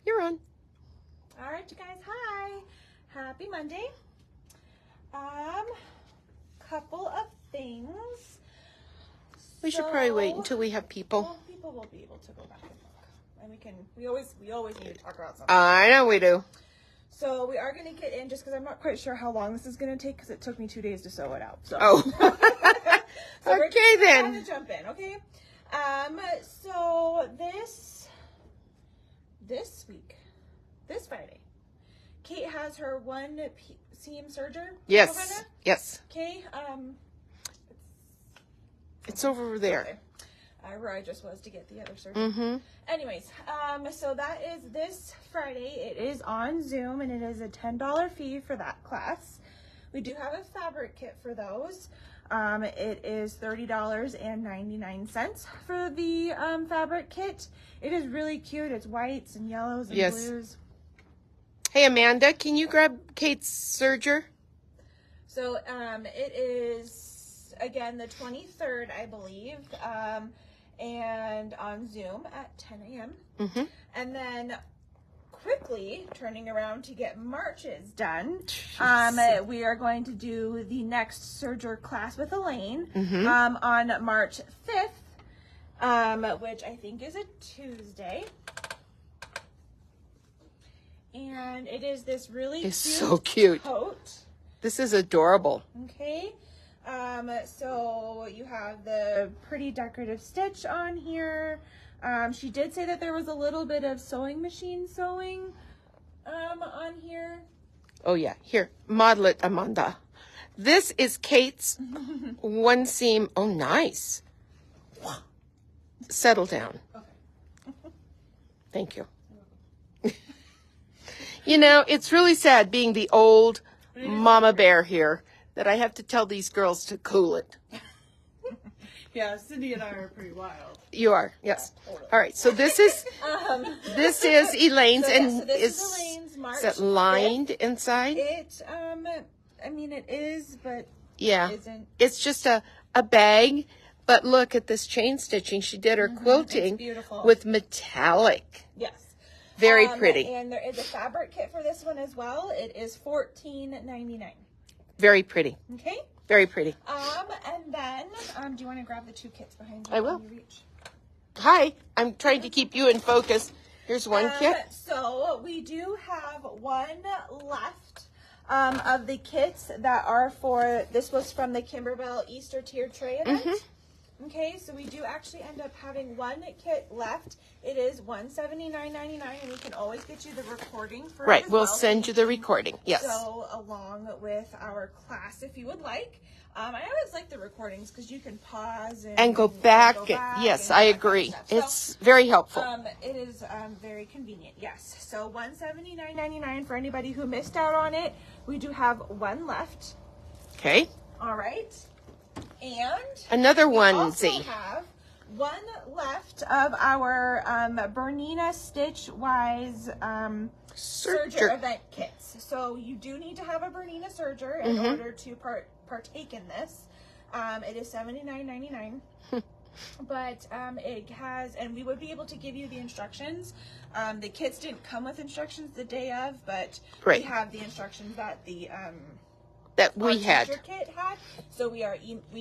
You're on. All right, you guys. Hi. Happy Monday. Couple of things. We should probably wait until we have people. Well, people will be able to go back and look, and we always need to talk about something. I know we do. So we are going to get in just because I'm not quite sure how long this is going to take because it took me 2 days to sew it out. So. Oh. So okay then. We're going to jump in, okay? So this week, this Friday, Kate has her one seam serger. Yes. Yes. Okay. It's over there. Okay. Where I just was to get the other serger. Mm-hmm. Anyways, so that is this Friday. It is on Zoom, and it is a $10 fee for that class. We do have a fabric kit for those. It is $30.99 for the fabric kit. It is really cute. It's whites and yellows and blues. Hey, Amanda, can you grab Kate's serger? So it is, again, the 23rd, I believe, and on Zoom at 10 a.m. Mm-hmm. And then quickly turning around to get March's done. We are going to do the next serger class with Elaine on March 5th, which I think is a Tuesday. And it is this really cute coat. This is adorable. Okay. So you have the pretty decorative stitch on here. She did say that there was a little bit of sewing machine sewing on here. Oh yeah, here, model it, Amanda. This is Kate's one seam. Oh, nice. Settle down. Okay. Thank you. You know, it's really sad being the old mama bear here that I have to tell these girls to cool it. Yeah, Cindy and I are pretty wild. You are, yes. Yeah, totally. All right, so this is Elaine's, so this is Elaine's March. Is it lined inside? It, I mean, it is, but yeah, it isn't. It's just a bag. But look at this chain stitching. She did her quilting with metallic. Yes. Very pretty. And there is a fabric kit for this one as well. It is $14.99. Very pretty. Okay. Very pretty. And then, do you want to grab the two kits behind you? I will. When you reach? Hi. I'm trying to keep you in focus. Here's one kit. So we do have one left of the kits that are for, this was from the Kimberbell Easter Tier Tray event. Okay, so we do actually end up having one kit left. It is $179.99, and we can always get you the recording for it as We'll well. Send you the recording. Yes. So along with our class, if you would like. I always like the recordings because you can pause and go back. and Yes, I agree. Kind of stuff. It's very helpful. It is very convenient. Yes. So $179.99 for anybody who missed out on it. We do have one left. Okay. All right. And another onesie. We also have one left of our Bernina Stitchwise serger event kits. So you do need to have a Bernina serger in order to partake in this. It is $79.99. But it has, and we would be able to give you the instructions. The kits didn't come with instructions the day of, but we have the instructions that the that we had. Kit had, so we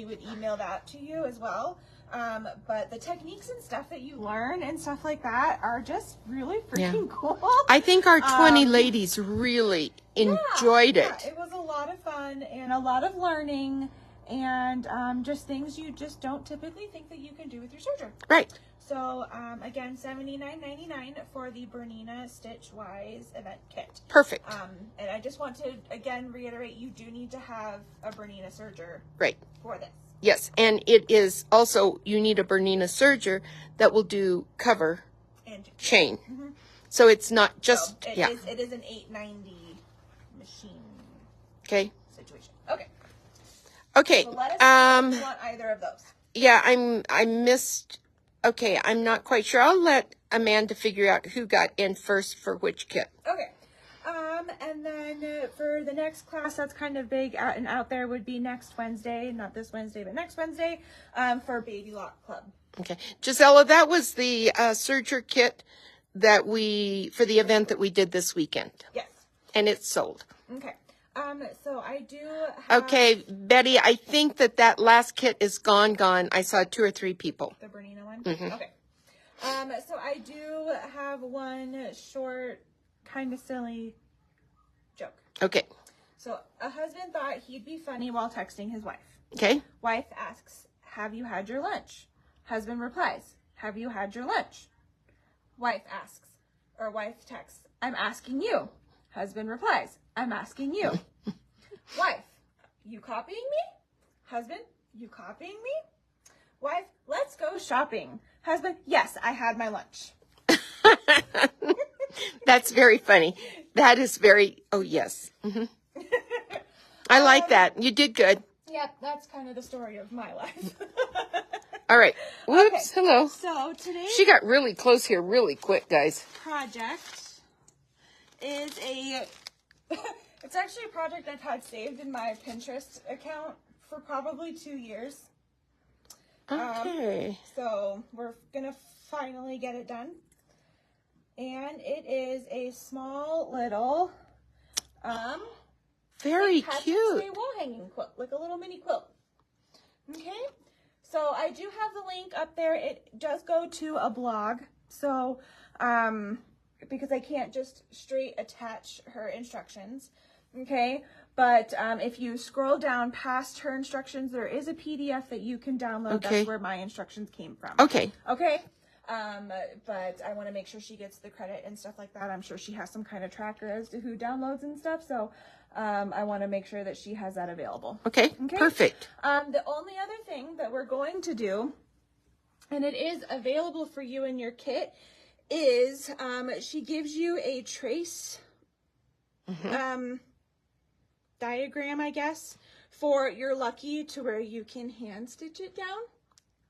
would email that to you as well. But the techniques and stuff that you learn and stuff like that are just really freaking cool. I think our 20 ladies really enjoyed it. Yeah, it was a lot of fun and a lot of learning and just things you just don't typically think that you can do with your serger. Right. So, again, $79.99 for the Bernina Stitchwise event kit. Perfect. And I just want to, again, reiterate, you do need to have a Bernina serger for this. Yes, and it is also, you need a Bernina serger that will do cover and chain. So it's not just, it is an $8.90 machine situation. Okay. So let us know if you want either of those. Yeah, I missed. Okay, I'm not quite sure. I'll let Amanda figure out who got in first for which kit. Okay. And then for the next class that's kind of big and out there would be next Wednesday, not this Wednesday, but next Wednesday, for Baby Lock Club. Okay. Gisela, that was the serger kit that for the event that we did this weekend. Yes. And it's sold. Okay. So I do have... Okay, Betty, I think that last kit is gone. I saw 2 or 3 people. The Bernina one? Mm-hmm. Okay. So I do have one short, kind of silly joke. Okay. So a husband thought he'd be funny while texting his wife. Okay. Wife asks, "Have you had your lunch?" Husband replies, "Have you had your lunch?" Wife texts, "I'm asking you." Husband replies, "I'm asking you." Wife, "You copying me?" Husband, "You copying me?" Wife, "Let's go shopping." Husband, "Yes, I had my lunch." That's very funny. That is very, oh yes. Mm-hmm. I like that. You did good. Yep, that's kind of the story of my life. All right. Whoops. Okay, Hello. So today She got really close here really quick, guys. Project is it's actually a project I've had saved in my Pinterest account for probably 2 years. Okay. So we're gonna finally get it done. And it is a small little very Patrick's cute. Day wall hanging quilt, like a little mini quilt. Okay. So I do have the link up there. It does go to a blog. So because I can't just straight attach her instructions. Okay. But if you scroll down past her instructions, there is a PDF that you can download. Okay. That's where my instructions came from. Okay. Okay. But I want to make sure she gets the credit and stuff like that. I'm sure she has some kind of tracker as to who downloads and stuff. So I want to make sure that she has that available. Okay. Perfect. The only other thing that we're going to do, and it is available for you in your kit, is she gives you a trace diagram, I guess, for your lucky to where you can hand stitch it down.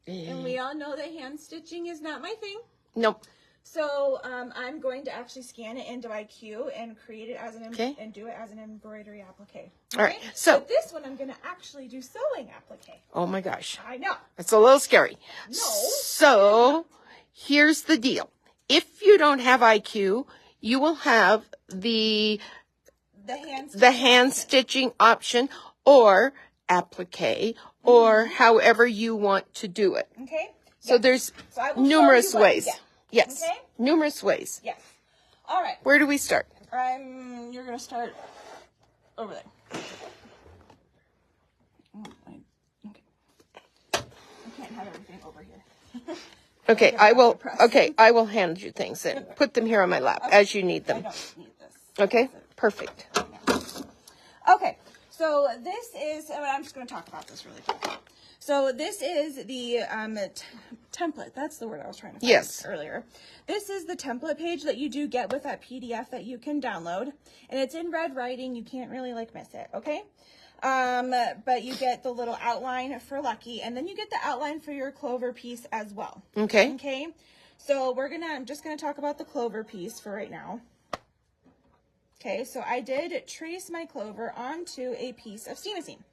And we all know that hand stitching is not my thing. Nope. So I'm going to actually scan it into IQ and create it as and do it as an embroidery applique. Okay? All right. So but this one I'm going to actually do sewing applique. Oh my gosh. I know. It's a little scary. No. So here's the deal. If you don't have IQ, you will have the hand stitching option or applique or however you want to do it. Okay. So there's numerous ways. Yes. Okay? Numerous ways. Yes. All right. Where do we start? You're going to start over there. Okay. I can't have everything over here. Okay, I will hand you things and put them here on my lap as you need them. I don't need this. Okay? Perfect. Okay. So this is, I'm just going to talk about this really quick. So this is the template. That's the word I was trying to find earlier. This is the template page that you do get with that PDF that you can download. And it's in red writing. You can't really miss it, okay? But you get the little outline for Lucky, and then you get the outline for your clover piece as well. Okay. Okay. So I'm just going to talk about the clover piece for right now. Okay, so I did trace my clover onto a piece of stenoline.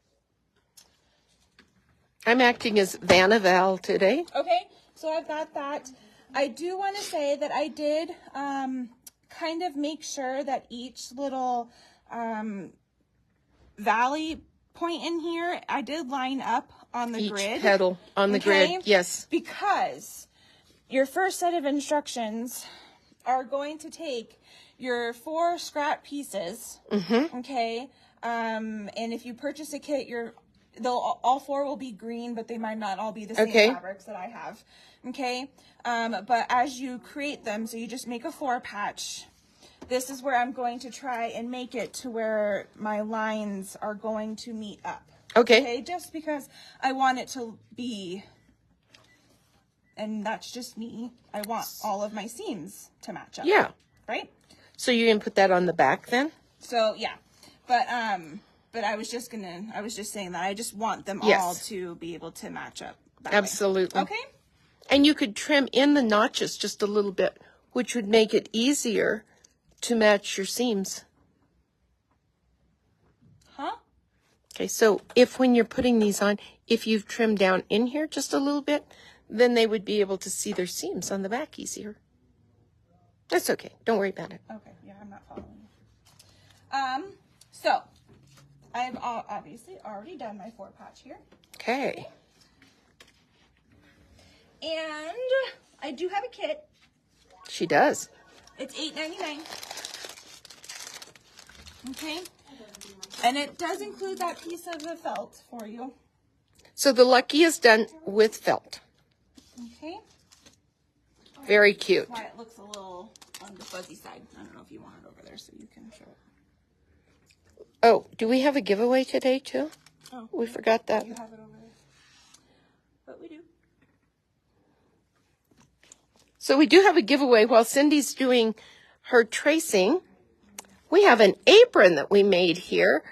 I'm acting as Vanna Val today. Okay, so I've got that. I do want to say that I did kind of make sure that each little valley point in here, I did line up on the grid. Each petal on the grid, yes. Because your first set of instructions are going to take your 4 scrap pieces, okay? And if you purchase a kit, all 4 will be green, but they might not all be the same fabrics that I have, okay? But as you create them, so you just make a 4 patch. This is where I'm going to try and make it to where my lines are going to meet up. Okay, just because I want it to be, and that's just me, I want all of my seams to match up. Yeah. Right? So you're going to put that on the back then? So, yeah. But I was just saying that I just want them all to be able to match up that Absolutely. way. Okay? And you could trim in the notches just a little bit, which would make it easier to match your seams. Huh? Okay, so when you're putting these on, if you've trimmed down in here just a little bit, then they would be able to see their seams on the back easier. That's okay. Don't worry about it. Okay, yeah, I'm not following you. So I've obviously already done my 4-patch here. Okay. And I do have a kit. She does. It's $8.99. Okay. And it does include that piece of the felt for you. So the Lucky is done with felt. Okay. Very cute. Why it looks a little on the fuzzy side. I don't know if you want it over there so you can show it. Oh, do we have a giveaway today too? Oh, We forgot that. you have it over there. But we do. So we do have a giveaway while Cindy's doing her tracing. We have an apron that we made here,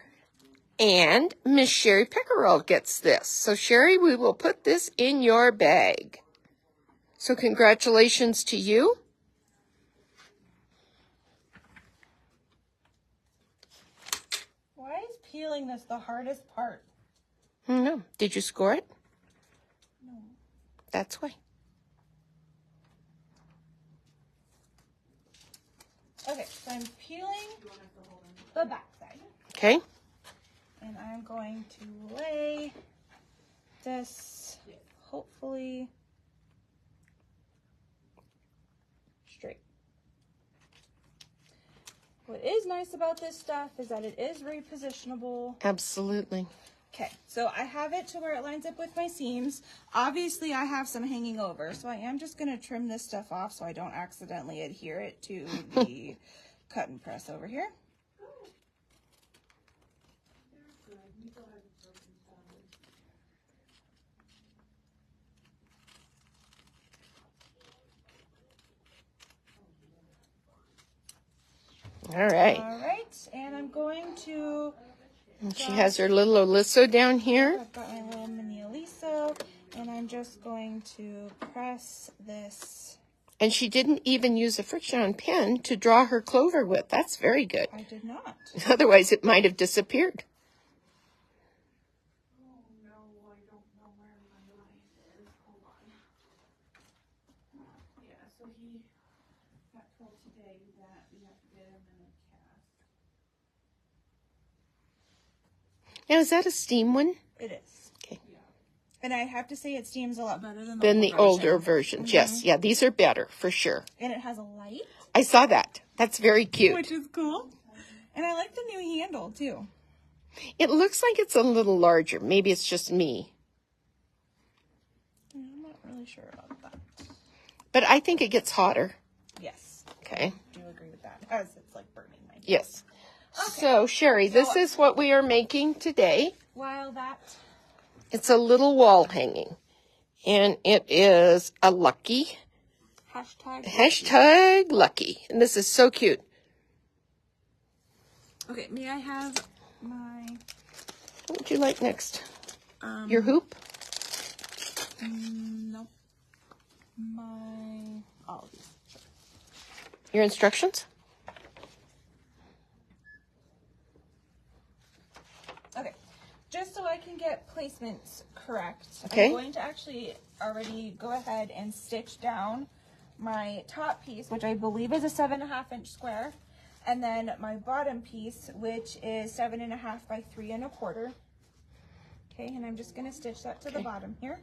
and Miss Sherry Pickerel gets this. So Sherry, we will put this in your bag. So congratulations to you. Why is peeling this the hardest part? No. Did you score it? No. That's why. Okay, so I'm peeling the back side. Okay. And I'm going to lay this, hopefully, straight. What is nice about this stuff is that it is repositionable. Absolutely. Okay, so I have it to where it lines up with my seams. Obviously, I have some hanging over, so I am just going to trim this stuff off so I don't accidentally adhere it to the cut and press over here. All right. All right, and I'm going to... And she has her little Oliso down here. I've got my little mini Aliso, and I'm just going to press this. And she didn't even use a friction-on pen to draw her clover with. That's very good. I did not. Otherwise, it might have disappeared. Oh no, I don't know where my knife is. Hold on. Yeah, so he got told today that we have to get him in a cast. Now, is that a steam one? It is. Okay. Yeah. And I have to say it steams a lot better than Than older versions. Yes. Yeah, these are better for sure. And it has a light. I saw that. That's very cute. Which is cool. And I like the new handle too. It looks like it's a little larger. Maybe it's just me. Yeah, I'm not really sure about that. But I think it gets hotter. Yes. Okay. I do agree with that. As it's like burning my hand. Yes. Okay. So, Sherry, this is what we are making today. While that... It's a little wall hanging. And it is a Lucky. Hashtag Lucky. And this is so cute. Okay, may I have my... What would you like next? Your hoop? Nope. All of these. Sure. Your instructions? Okay. Just so I can get placements correct, Okay. I'm going to actually already go ahead and stitch down my top piece, which I believe is a 7.5-inch square, and then my bottom piece, which is 7.5 by 3 1/4. Okay, and I'm just going to stitch that to the bottom here.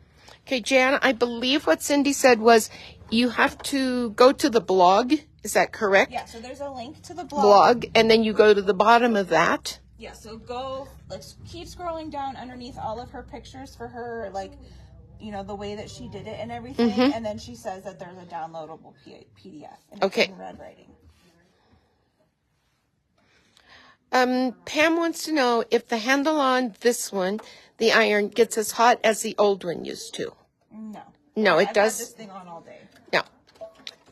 Okay, Jan, I believe what Cindy said was you have to go to the blog. Is that correct? Yeah, so there's a link to the Blog, and then you go to the bottom of that. Yeah, so go, keep scrolling down underneath all of her pictures for her, you know, the way that she did it and everything. And then she says that there's a downloadable PDF. And it's in red writing. Pam wants to know if the handle on this one, the iron, gets as hot as the old one used to. No. No, it I've does. had this thing on all day. No.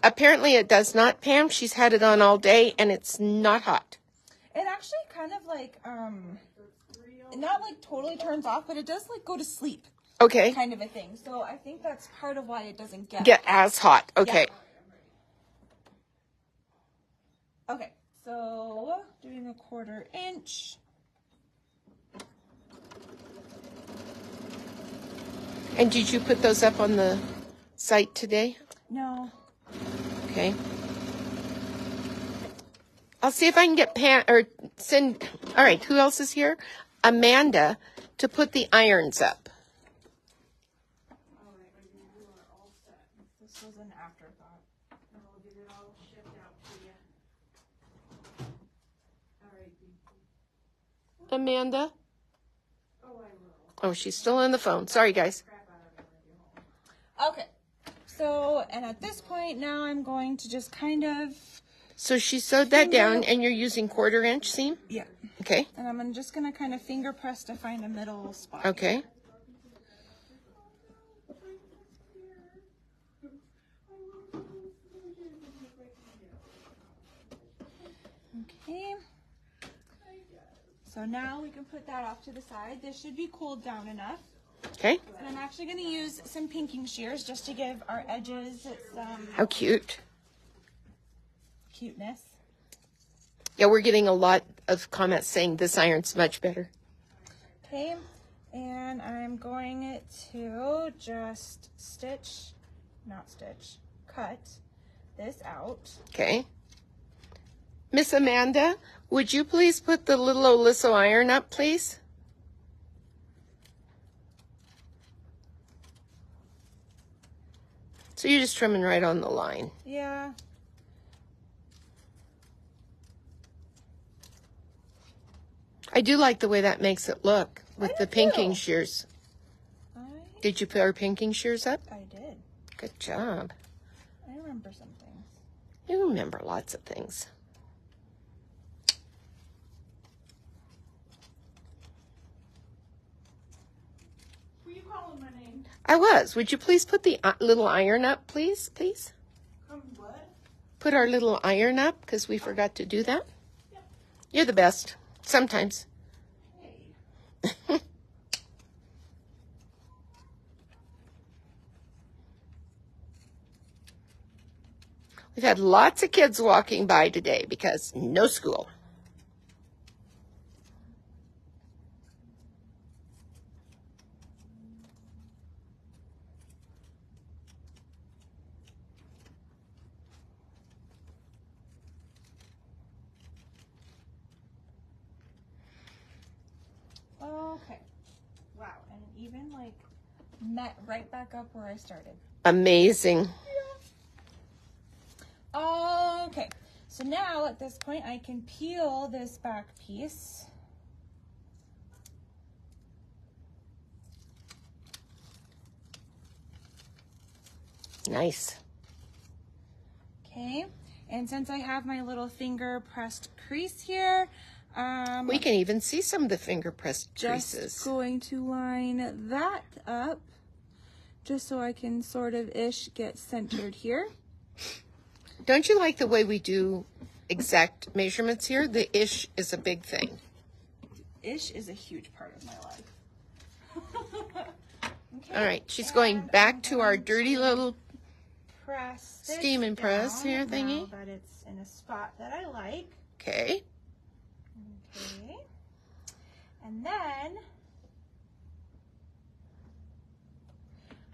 Apparently it does not, Pam. She's had it on all day, and it's not hot. It actually kind of not totally turns off, but it does go to sleep. Okay. Kind of a thing. So I think that's part of why it doesn't Get as hot. Okay. Yeah. Okay. So doing a 1/4 inch. And did you put those up on the site today? No. Okay. I'll see if I can get send. All right, who else is here? Amanda to put the irons up. All right, you are all set. This was an afterthought. And I'll get it all shipped out to you. All right, Amanda? Oh, I will. Oh, she's still on the phone. Sorry, guys. Okay. So, and at this point now I'm going to just kind of... So she sewed that down, and you're using 1/4 inch seam? Yeah. Okay. And I'm just going to kind of finger press to find a middle spot. Okay. Okay. So now we can put that off to the side. This should be cooled down enough. Okay. And I'm actually going to use some pinking shears just to give our edges some How cute. cuteness. Yeah, we're getting a lot of comments saying this iron's much better. Okay. And I'm going to just cut this out. Okay. Miss Amanda, would you please put the little Oliso iron up, please? So you're just trimming right on the line. Yeah. I do like the way that makes it look with the pinking shears. Did you put our pinking shears up? I did. Good job. I remember some things. You remember lots of things. Were you calling my name? I was. Would you please put the little iron up, please? Please? What? Put our little iron up, because we forgot to do that. Yep. You're the best. Sometimes. Hey. We've had lots of kids walking by today because no school. Okay. Wow. And it even like met right back up where I started. Amazing. Okay. So now at this point I can peel this back piece. Nice. Okay. And since I have my little finger pressed crease here, We can even see some of the finger pressed just creases. going to line that up just so I can sort of get centered here. Don't you like the way we do exact measurements here? The ish is a big thing. Ish is a huge part of my life. Okay. All right, she's going back to our dirty little Press this steam and press down here thingy. now that it's in a spot that I like. Okay. Okay. And then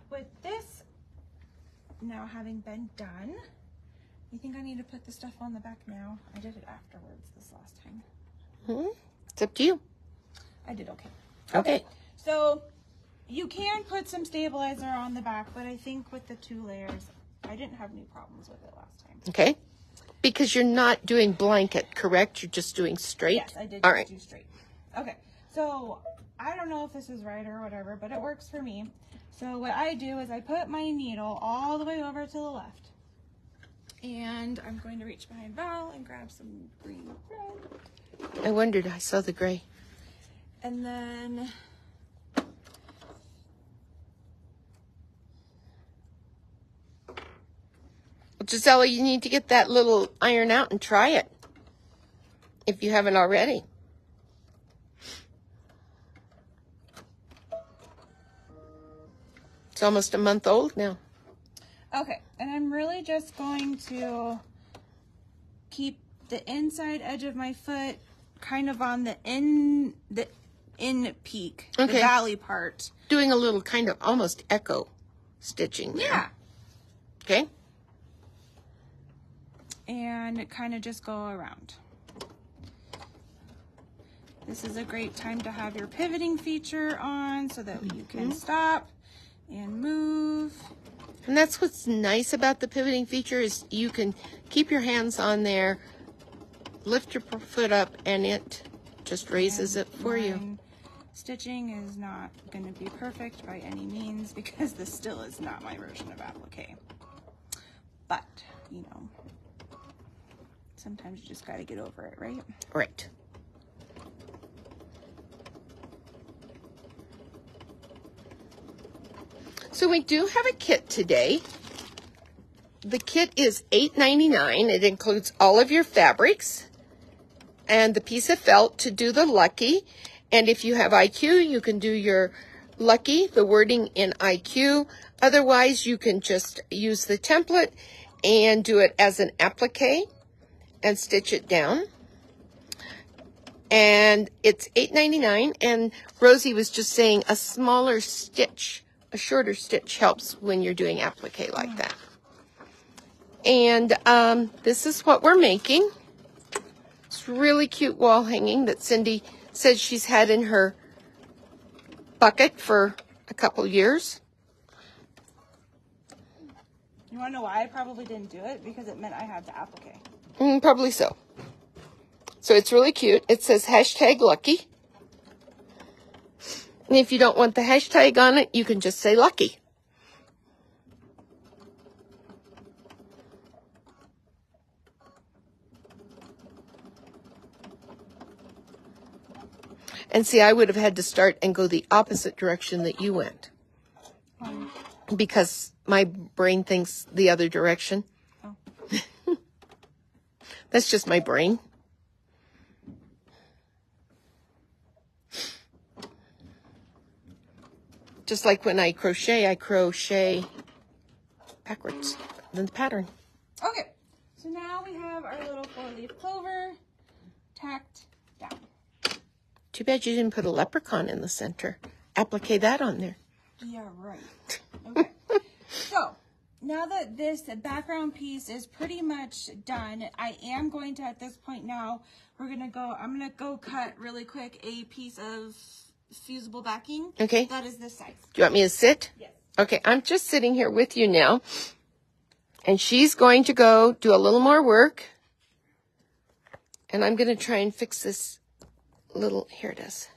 with this now having been done, you think I need to put the stuff on the back now? I did it afterwards this last time. It's up to you. I did okay. Okay. So you can put some stabilizer on the back, but I think with the 2 layers, I didn't have any problems with it last time. Okay. Because you're not doing blanket, correct? You're just doing straight? Yes, I did All just right. do straight. Okay, so I don't know if this is right or whatever, but it works for me. So what I do is I put my needle all the way over to the left. And I'm going to reach behind Val and grab some green thread. I wondered. I saw the gray. And then Gisela, you need to get that little iron out and try it. If you haven't already. It's almost a month old now. okay, and I'm really just going to keep the inside edge of my foot kind of on the in peak, the Okay. valley part. Doing a little kind of almost echo stitching there. Yeah. Okay. And kind of just go around. This is a great time to have your pivoting feature on so that you can stop and move. And that's what's nice about the pivoting feature is you can keep your hands on there, lift your foot up, and it just raises it for you. Stitching is not going to be perfect by any means because this still is not my version of applique. But, you know, sometimes you just got to get over it, right? Right. So we do have a kit today. The kit is $8.99. It includes all of your fabrics and the piece of felt to do the lucky. And if you have IQ, you can do your lucky, the wording in IQ. Otherwise, you can just use the template and do it as an applique and stitch it down. And it's $8.99. And Rosie was just saying a smaller stitch, a shorter stitch helps when you're doing applique like that. And this is what we're making. It's really cute wall hanging that Cindy says she's had in her bucket for a couple years. You want to know why I probably didn't do it? Because it meant I had to applique. Probably so. So it's really cute. It says #lucky. And if you don't want the hashtag on it, you can just say lucky. And see, I would have had to start and go the opposite direction that you went. Because my brain thinks the other direction. Oh. That's just my brain. Just like when I crochet backwards than the pattern. Okay, so now we have our little 4-leaf clover tacked down. Too bad you didn't put a leprechaun in the center. Applique that on there. Yeah, right. Okay. So, now that this background piece is pretty much done, I am going to, at this point now, I'm going to go cut really quick a piece of fusible backing. Okay. That is this size. Do you want me to sit? Yes. Okay, I'm just sitting here with you now. And she's going to go do a little more work. And I'm going to try and fix this little, here it is.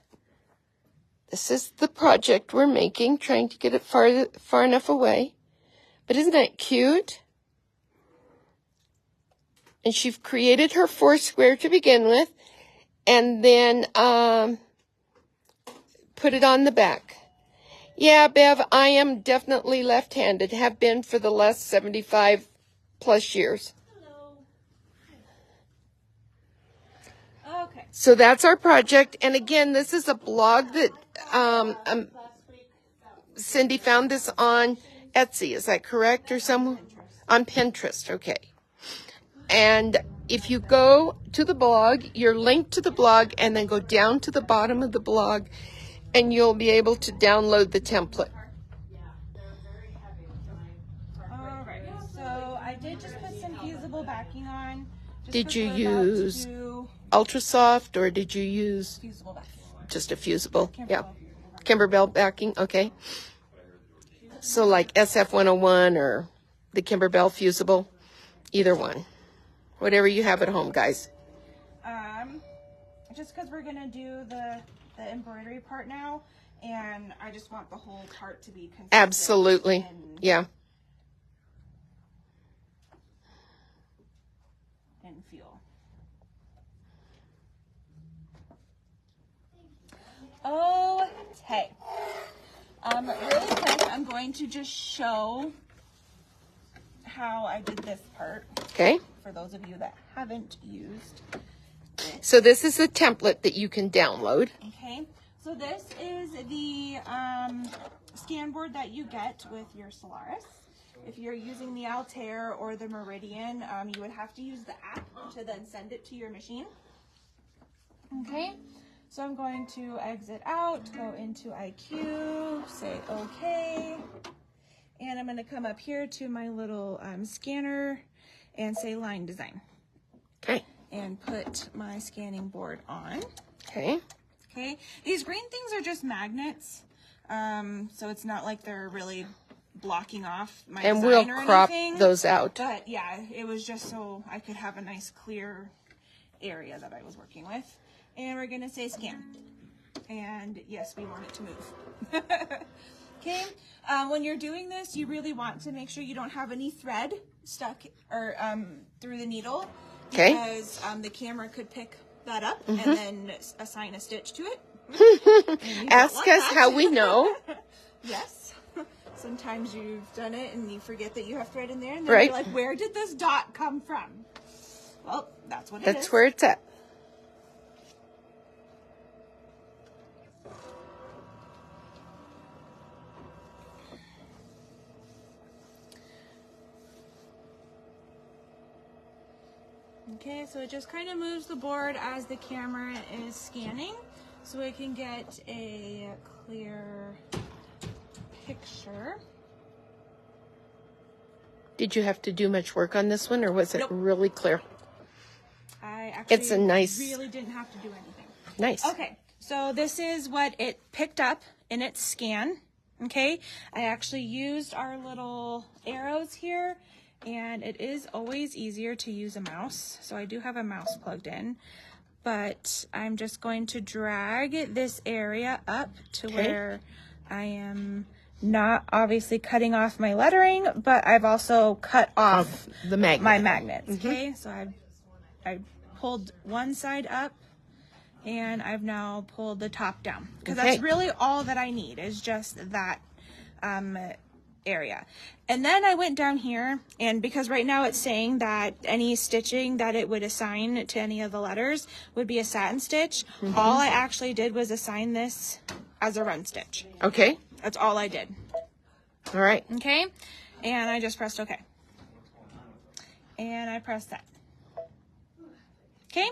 This is the project we're making, trying to get it far enough away. But isn't that cute? And she's created her 4 square to begin with. And then put it on the back. Yeah, Bev, I am definitely left-handed. Have been for the last 75 plus years. Hello. Okay. So that's our project. And again, this is a blog that Cindy found this on Etsy. Is that correct? Or somewhere? On Pinterest. Okay. And if you go to the blog, you're linked to the blog, and then go down to the bottom of the blog, and you'll be able to download the template. Alright, so I did just put some fusible backing on. Did you use Ultra Soft, or did you use fusible backing? just a fusible? Yeah. Kimberbell backing, okay. So like SF101 or the Kimberbell fusible, either one. Whatever you have at home, guys. Just because we're going to do the embroidery part now, and I just want the whole part to be consistent. Absolutely. Yeah. And feel. Okay. Really quick, I'm going to just show how I did this part. Okay. For those of you that haven't used. So this is a template that you can download. Okay. So this is the scan board that you get with your Solaris. If you're using the Altair or the Meridian, you would have to use the app to then send it to your machine. Okay. So I'm going to exit out, go into IQ, say OK. And I'm going to come up here to my little scanner and say line design. Okay. And put my scanning board on. Okay. Okay, these green things are just magnets, so it's not like they're really blocking off my And design we'll or crop anything. those out. But yeah, it was just so I could have a nice clear area that I was working with. And we're gonna say scan. And yes, we want it to move. Okay, when you're doing this, you really want to make sure you don't have any thread stuck or through the needle, because the camera could pick that up and then assign a stitch to it. Ask us how we know. Yes. Sometimes you've done it and you forget that you have thread in there, and then you're like, where did this dot come from? Well, that's what it is. That's where it's at. Okay, so it just kind of moves the board as the camera is scanning, so we can get a clear picture. Did you have to do much work on this one, or was it really clear? I actually It's a nice, really didn't have to do anything. Nice. Okay, so this is what it picked up in its scan. Okay, I actually used our little arrows here, and it is always easier to use a mouse. So I do have a mouse plugged in, but I'm just going to drag this area up to where I am not obviously cutting off my lettering, but I've also cut off the magnet. my magnets. Okay, so I pulled one side up, and I've now pulled the top down, because that's really all that I need, is just that area. And then I went down here, and because right now it's saying that any stitching that it would assign to any of the letters would be a satin stitch, all I actually did was assign this as a run stitch. Okay. That's all I did. All right. Okay, and I just pressed OK. And I pressed that. Okay,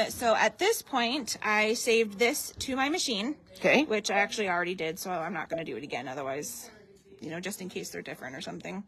so at this point, I saved this to my machine, which I actually already did, so I'm not going to do it again, otherwise, you know, just in case they're different or something.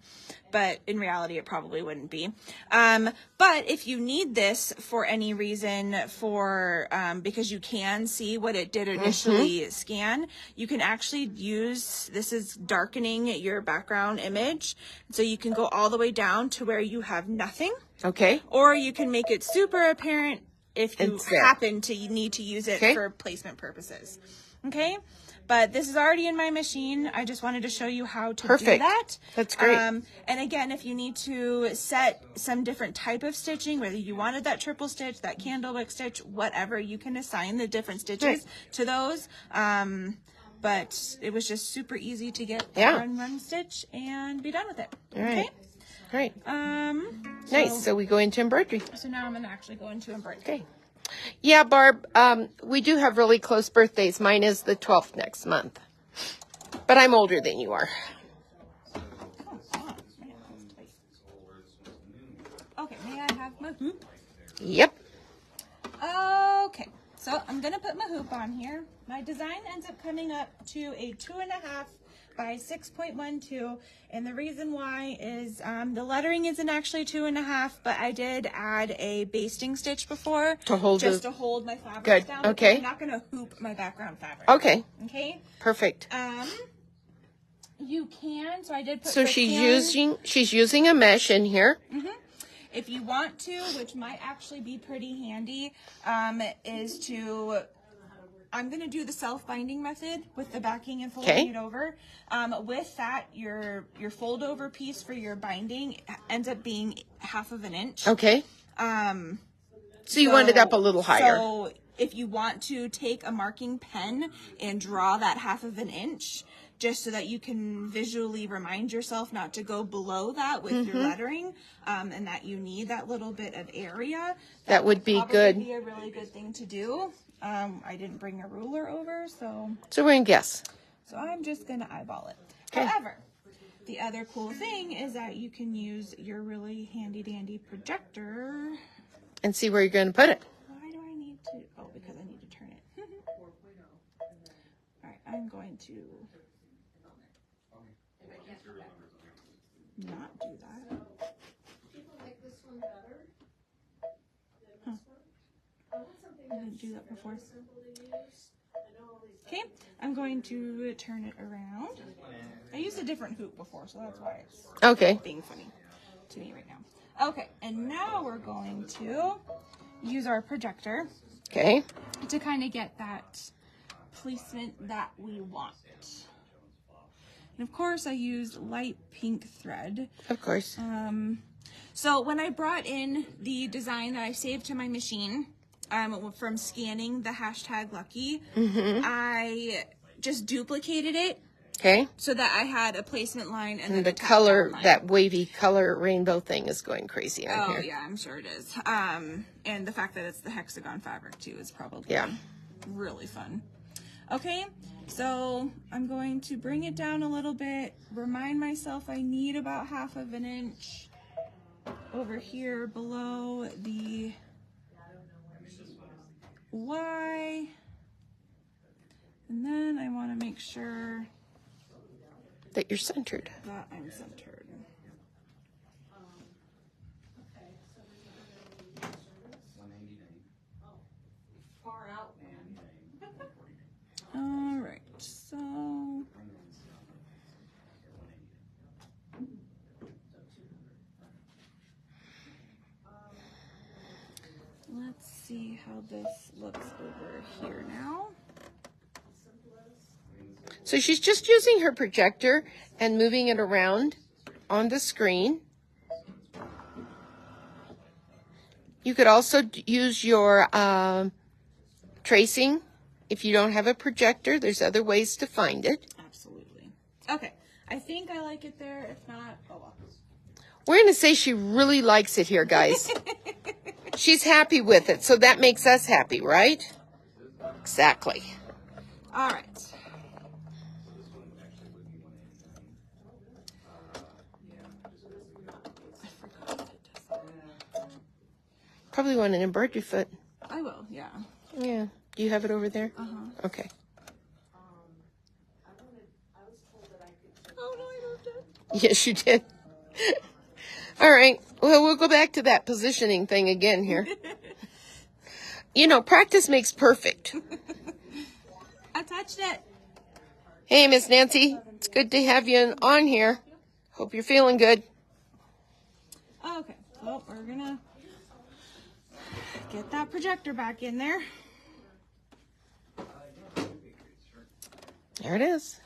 But in reality, it probably wouldn't be. But if you need this for any reason, because you can see what it did initially scan, you can actually use, this is darkening your background image, so you can go all the way down to where you have nothing. Okay. Or you can make it super apparent if you happen to need to use it for placement purposes. Okay? But this is already in my machine. I just wanted to show you how to do that. That's great. And again, if you need to set some different type of stitching, whether you wanted that triple stitch, that candlewick stitch, whatever, you can assign the different stitches to those. But it was just super easy to get run stitch and be done with it. All right. Okay? Great. Nice. So we go into embroidery. So now I'm going to actually go into embroidery. Okay. Yeah, Barb, we do have really close birthdays. Mine is the 12th next month. But I'm older than you are. Okay, may I have my hoop? Yep. Okay, so I'm going to put my hoop on here. My design ends up coming up to a 2.5 by 6.12, and the reason why is the lettering isn't actually 2.5, but I did add a basting stitch before to hold my fabric down. Okay. I'm not going to hoop my background fabric. Okay. Okay. Perfect. You can. So I did put. So she's using a mesh in here. If you want to, which might actually be pretty handy, is to. I'm going to do the self-binding method with the backing and folding it over. With that, your fold over piece for your binding ends up being 1/2 inch. Okay. So you want it up a little higher. So if you want to take a marking pen and draw that 1/2 inch, just so that you can visually remind yourself not to go below that with your lettering, and that you need that little bit of area. That would be good. Be a really good thing to do. I didn't bring a ruler over, so we're going to guess. So I'm just going to eyeball it. Okay. However, the other cool thing is that you can use your really handy dandy projector. And see where you're going to put it. Why do I need to? Oh, because I need to turn it. All right, I'm going to not do that. I didn't do that before. Okay, I'm going to turn it around. I used a different hoop before, so that's why it's being funny to me right now. Okay, and now we're going to use our projector to kind of get that placement that we want. And of course, I used light pink thread. Of course. So when I brought in the design that I saved to my machine from scanning the #Lucky, I just duplicated it. Okay. So that I had a placement line and then the color, that wavy color rainbow thing is going crazy on here. Oh yeah, I'm sure it is. And the fact that it's the hexagon fabric too is probably really fun. Okay, so I'm going to bring it down a little bit, remind myself I need about 1/2 inch over here below the Y, and then I want to make sure that you're centered. That I'm centered. Far out, man. All right, so let's see how this looks over here now. So she's just using her projector and moving it around on the screen. You could also use your tracing. If you don't have a projector, there's other ways to find it. Absolutely. Okay, I think I like it there. If not, oh well. We're going to say she really likes it here, guys. She's happy with it, so that makes us happy, right? Exactly. All right. Probably want an embroidery foot. I will, yeah. Yeah. Do you have it over there? Uh-huh. Okay. Oh, no, I moved it. Yes, you did. All right. Well, we'll go back to that positioning thing again here. You know, practice makes perfect. I touched it. Hey, Miss Nancy. It's good to have you on here. Hope you're feeling good. Okay. Well, we're going to get that projector back in there. There it is.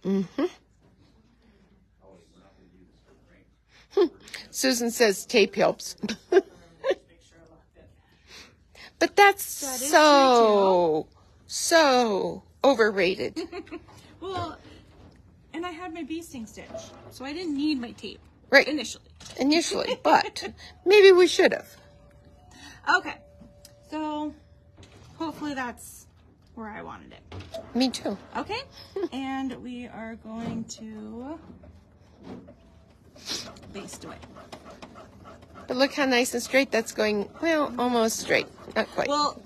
Mm-hmm. Susan says tape helps. But that's so overrated. Well, and I had my bee sting stitch, so I didn't need my tape. Right. Initially, but maybe we should have. Okay. So hopefully that's where I wanted it. Me too. Okay. And we are going to baste away. But look how nice and straight that's going. Well, almost straight. Not quite. Well,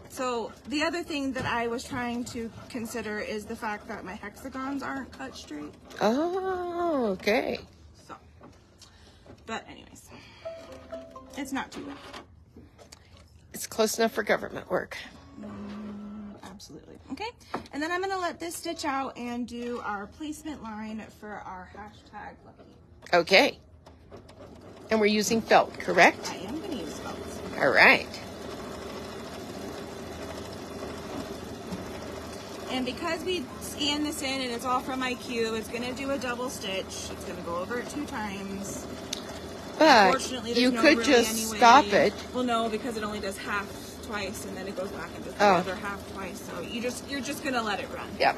so the other thing that I was trying to consider is the fact that my hexagons aren't cut straight. Oh, okay. So, but anyways, it's not too bad. It's close enough for government work. Absolutely. Okay. And then I'm going to let this stitch out and do our placement line for our #Lucky. Okay. And we're using felt, correct? I am going to use felt. All right. And because we scan this in and it's all from IQ, it's going to do a double stitch. It's going to go over it 2 times. But you could just stop it. Well, no, because it only does half twice, and then it goes back and does the other half twice. So you're just going to let it run. Yep.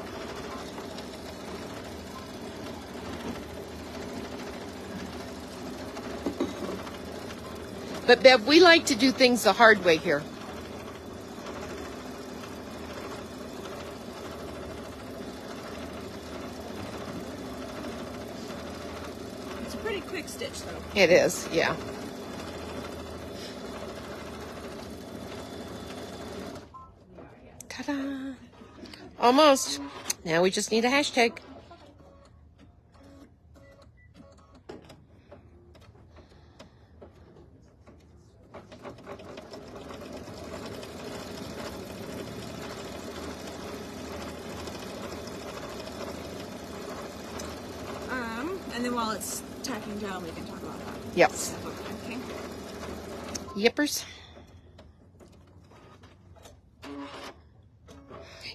But Bev, we like to do things the hard way here. It's a pretty quick stitch, though. It is, yeah. Ta-da! Almost. Now we just need a hashtag. And then while it's tacking down, we can talk about that. Yep. Okay. Yippers.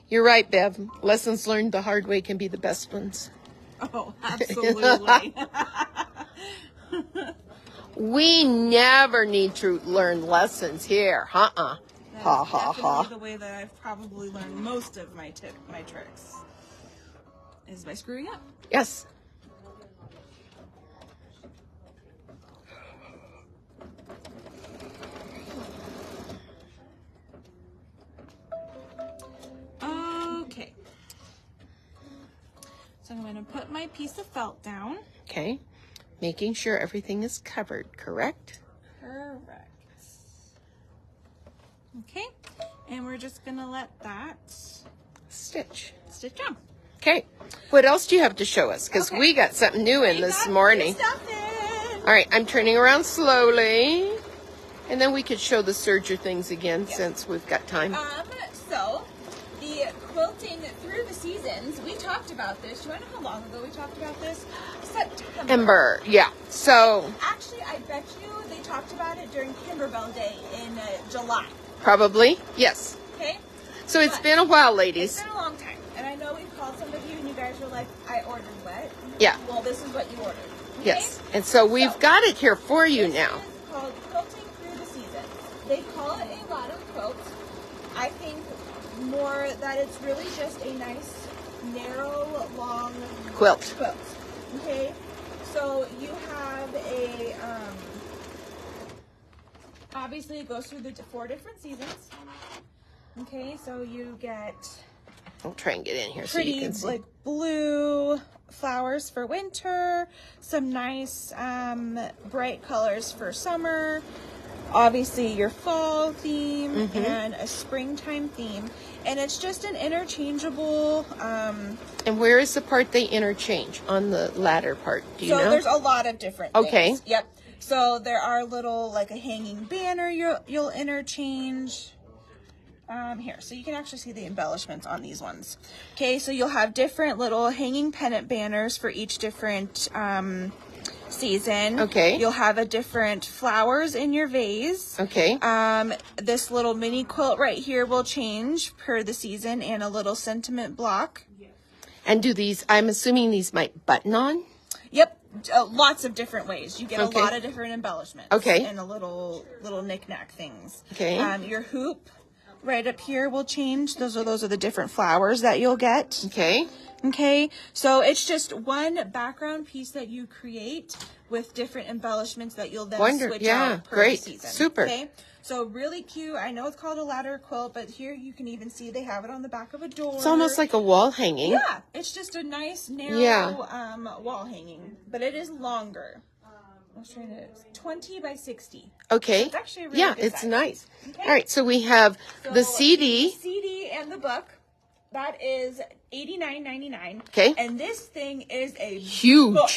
You're right, Bev. Lessons learned the hard way can be the best ones. Oh, absolutely. We never need to learn lessons here. Ha ha ha. The way that I've probably learned most of my tricks is by screwing up. Yes. Okay. So I'm going to put my piece of felt down. Okay. Making sure everything is covered, correct? Correct. Okay. And we're just going to let that stitch on. Okay. What else do you have to show us? Because we got something new in this morning. All right. I'm turning around slowly. And then we could show the serger things again since we've got time. So, the quilting through the seasons, we talked about this. Do you want to know how long ago we talked about this? September. Yeah. So. Actually, I bet you they talked about it during Kimberbell Day in July. Probably. Yes. Okay. So it's been a while, ladies. It's been a long time. And I know we've called some of you and you guys were like, I ordered what? Yeah. Well, this is what you ordered. Okay? Yes. And so we've got it here for you now. It's called Quilting Through the Seasons. They call it a ladder quilt. I think more that it's really just a nice, narrow, long quilt. Okay? So you have a, obviously it goes through the 4 different seasons. Okay, so you get I'll try and get in here pretty, so you can see. like blue flowers for winter, some nice bright colors for summer, obviously your fall theme, and a springtime theme. And it's just an interchangeable. And where is the part they interchange on the ladder part? Do you know? So there's a lot of different things. Okay. Yep. So there are little, like a hanging banner you'll interchange. Here, so you can actually see the embellishments on these ones. Okay, so you'll have different little hanging pennant banners for each different season. Okay. You'll have a different flowers in your vase. Okay. This little mini quilt right here will change per the season, and a little sentiment block. And do these, I'm assuming these might button on? Yep. Lots of different ways. You get a lot of different embellishments. Okay. And a little knick-knack things. Okay. Your hoop right up here will change. Those are the different flowers that you'll get. Okay. Okay. So it's just one background piece that you create with different embellishments that you'll then switch out per great. season. Super. Okay. So really cute. I know it's called a ladder quilt, but here you can even see they have it on the back of a door. It's almost like a wall hanging. Yeah. It's just a nice narrow wall hanging, but it is longer. I was trying to 20 by 60. Okay. So it's actually a really good it's size. nice. Okay. All right, so we have the CD. The CD and the book. That is $89.99. Okay. And this thing is a Huge. book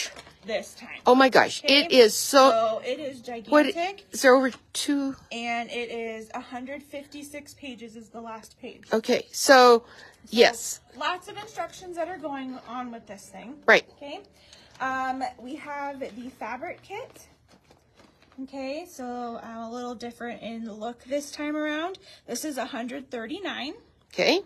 this time. Oh my gosh, Okay? it is So it is gigantic. What is there over 2? And it is 156 pages is the last page. Okay, so yes. Lots of instructions that are going on with this thing. Right. Okay. We have the fabric kit. Okay, so a little different in the look this time around. This is $139. Okay.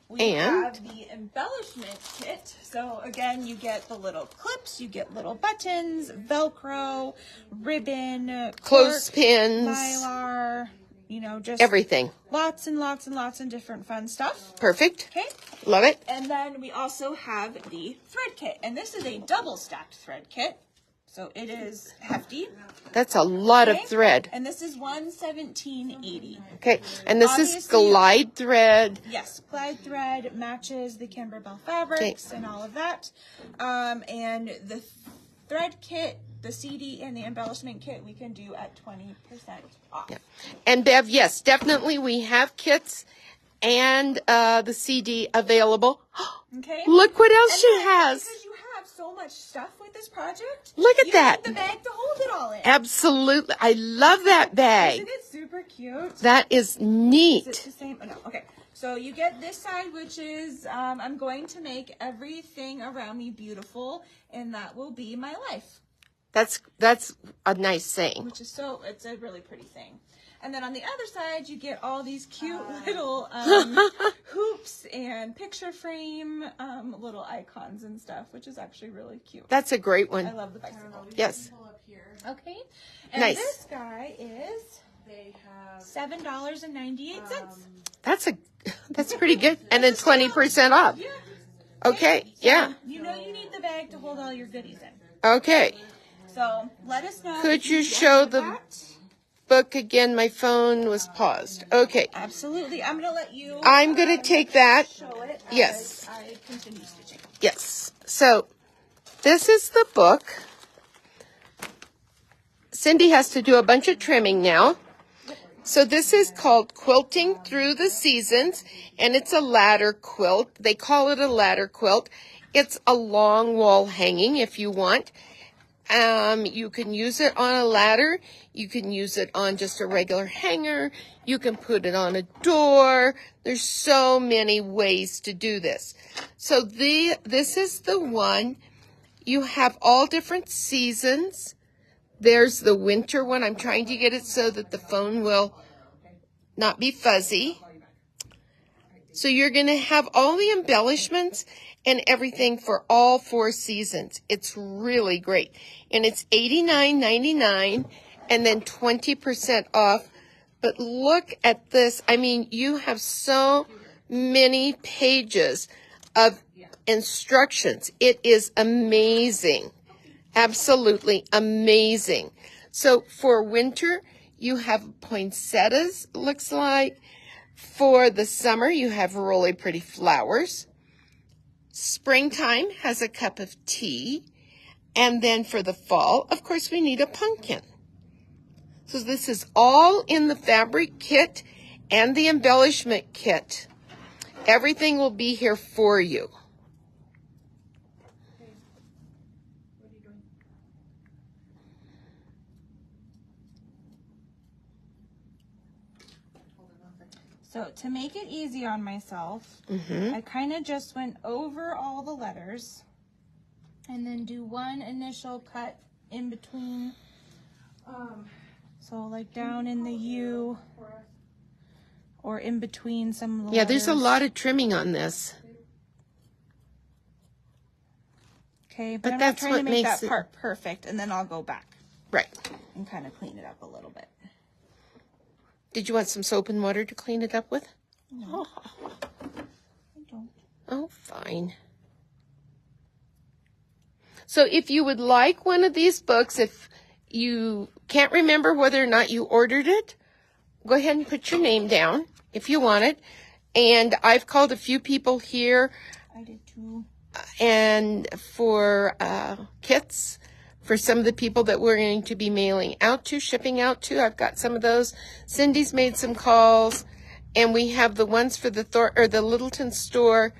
We have the embellishment kit. So again, you get the little clips, you get little buttons, Velcro, ribbon, clothespins, mylar, just everything. Lots and lots and lots of different fun stuff. Perfect. Okay. Love it. And then we also have the thread kit. And this is a double stacked thread kit. So it is hefty. That's a lot of thread. And this is $117.80. Okay. And this is glide thread. Yes, glide thread matches the Kimberbell fabrics and all of that. And the thread kit, the CD, and the embellishment kit we can do at 20% off. Yeah. And Bev, yes, definitely we have kits and the CD available. Okay. Look what else And she then, has. Because you have so much stuff with this project. Look at you that. need the bag to hold it all in. Absolutely. I love that bag. Isn't it super cute? That is neat. Is it the same? Oh, no. Okay. So you get this side, which is, I'm going to make everything around me beautiful, and that will be my life. That's a nice saying. Which is it's a really pretty thing. And then on the other side, you get all these cute little hoops and picture frame little icons and stuff, which is actually really cute. That's a great one. I love the bicycle. Yes. Okay. And Nice. this guy is $7.98. That's pretty good. And then 20% off. Yeah. Okay. Yeah. You know you need the bag to hold all your goodies in. Okay. So let us know. Could you show the book again? My phone was paused. Okay. Absolutely. I'm going to let you. I'm going to take that. Show it. Yes. As I continue stitching. Yes. So this is the book. Cindy has to do a bunch of trimming now. So this is called Quilting Through the Seasons, and it's a ladder quilt. They call it a ladder quilt. It's a long wall hanging if you want. You can use it on a ladder. You can use it on just a regular hanger. You can put it on a door. There's so many ways to do this. So this is the one. You have all different seasons. There's the winter one. I'm trying to get it so that the phone will not be fuzzy. So you're going to have all the embellishments and everything for all 4 seasons. It's really great. And it's $89.99 and then 20% off. But look at this. I mean, you have so many pages of instructions. It is amazing. Absolutely amazing. So for winter, you have poinsettias, looks like. For the summer, you have really pretty flowers. Springtime has a cup of tea. And then for the fall, of course, we need a pumpkin. So this is all in the fabric kit and the embellishment kit. Everything will be here for you. So to make it easy on myself, I kind of just went over all the letters and then do one initial cut in between. So like down in the U or in between some of the Yeah, there's a letters. lot of trimming on this. Okay, But I'm that's trying what to make makes that it- part perfect, and then I'll go back Right. and kind of clean it up a little bit. Did you want some soap and water to clean it up with? No, I don't. Oh, fine. So if you would like one of these books, if you can't remember whether or not you ordered it, go ahead and put your name down if you want it. And I've called a few people here I did too. and for kits for some of the people that we're going to be mailing out to, shipping out to. I've got some of those. Cindy's made some calls, and we have the ones for the Littleton store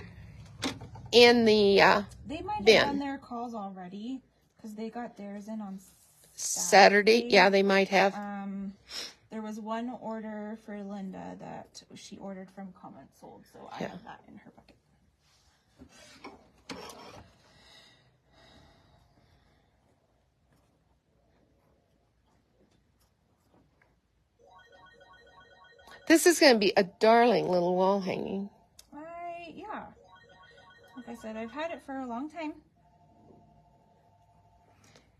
in the They might have bin. done their calls already because they got theirs in on Saturday. Yeah, they might have. There was one order for Linda that she ordered from Comment Sold, so I have that in her bucket. This is going to be a darling little wall hanging. Yeah. Like I said, I've had it for a long time.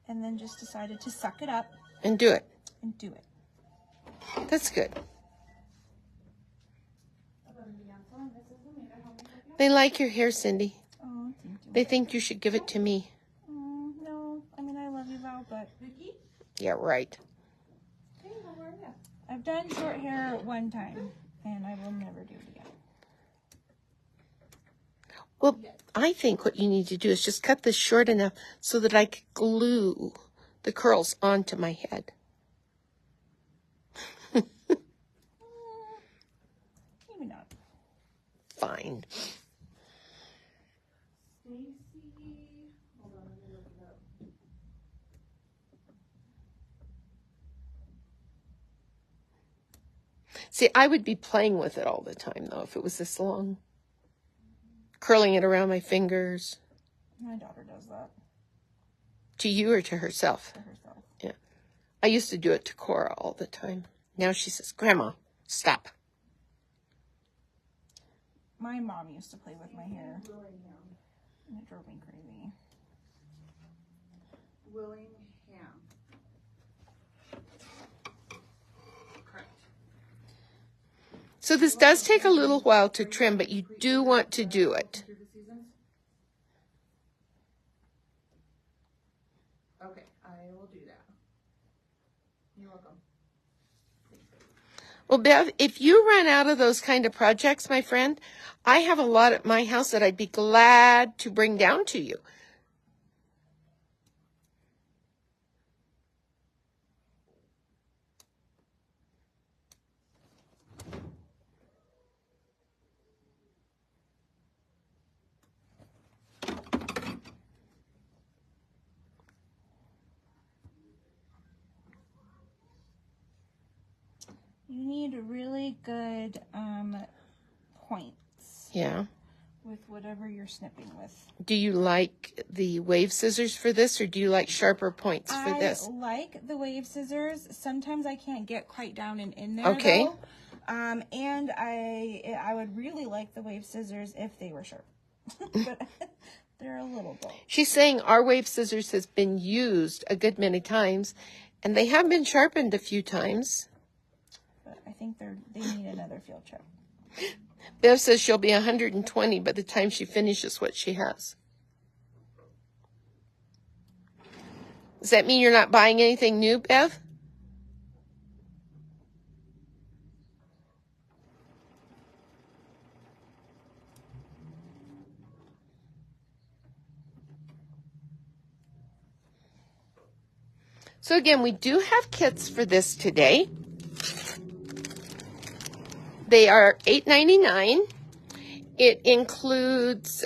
And then just decided to suck it up. And do it. And do it. That's good. They like your hair, Cindy. Oh, thank you. They think you should give it to me. Oh, no. I mean, I love you, Val, but... Yeah, right. Hey, how are you? I've done short hair one time, and I will never do it again. Well, I think what you need to do is just cut this short enough so that I can glue the curls onto my head. Maybe not. fine. Hold on, let me look it up. See, I would be playing with it all the time, though, if it was this long. Curling it around my fingers. My daughter does that. To you or to herself? To herself. Yeah. I used to do it to Cora all the time. Now she says, Grandma, stop. My mom used to play with my hair. And it drove me crazy. Willingham. Correct. So this does take a little while to trim, but you do want to do it. Okay, I will do that. You're welcome. Well, Bev, if you run out of those kind of projects, my friend, I have a lot at my house that I'd be glad to bring down to you. You need really good points. Yeah. With whatever you're snipping with. Do you like the wave scissors for this, or do you like sharper points for this? I like the wave scissors. Sometimes I can't get quite down and in there. Okay. Though. And I would really like the wave scissors if they were sharp. But they're a little dull. She's saying our wave scissors has been used a good many times, and they have been sharpened a few times. But I think they need another field trip. Bev says she'll be 120 by the time she finishes what she has. Does that mean you're not buying anything new, Bev? So again, we do have kits for this today. They are $8.99. It includes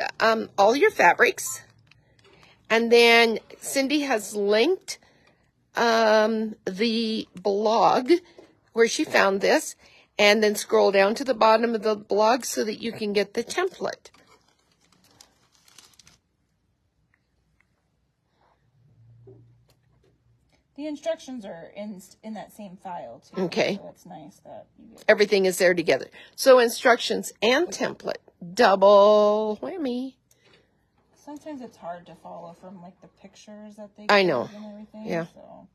all your fabrics. And then Cindy has linked the blog where she found this. And then scroll down to the bottom of the blog so that you can get the template. The instructions are in that same file, too. Okay. So it's nice that you get Everything is there together. So instructions and template. Double whammy. Sometimes it's hard to follow from, like, the pictures that they I know. give and everything. Yeah. So.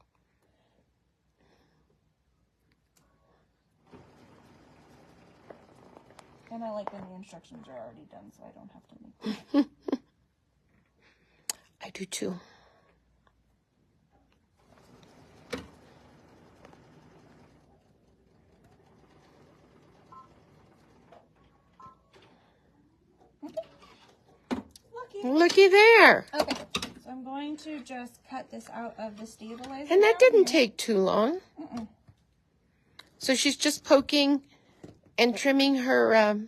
And I like when the instructions are already done, so I don't have to make them. I do too. Looky there. Okay, so I'm going to just cut this out of the stabilizer. And that down didn't here. take too long. Mm-mm. So she's just poking and trimming her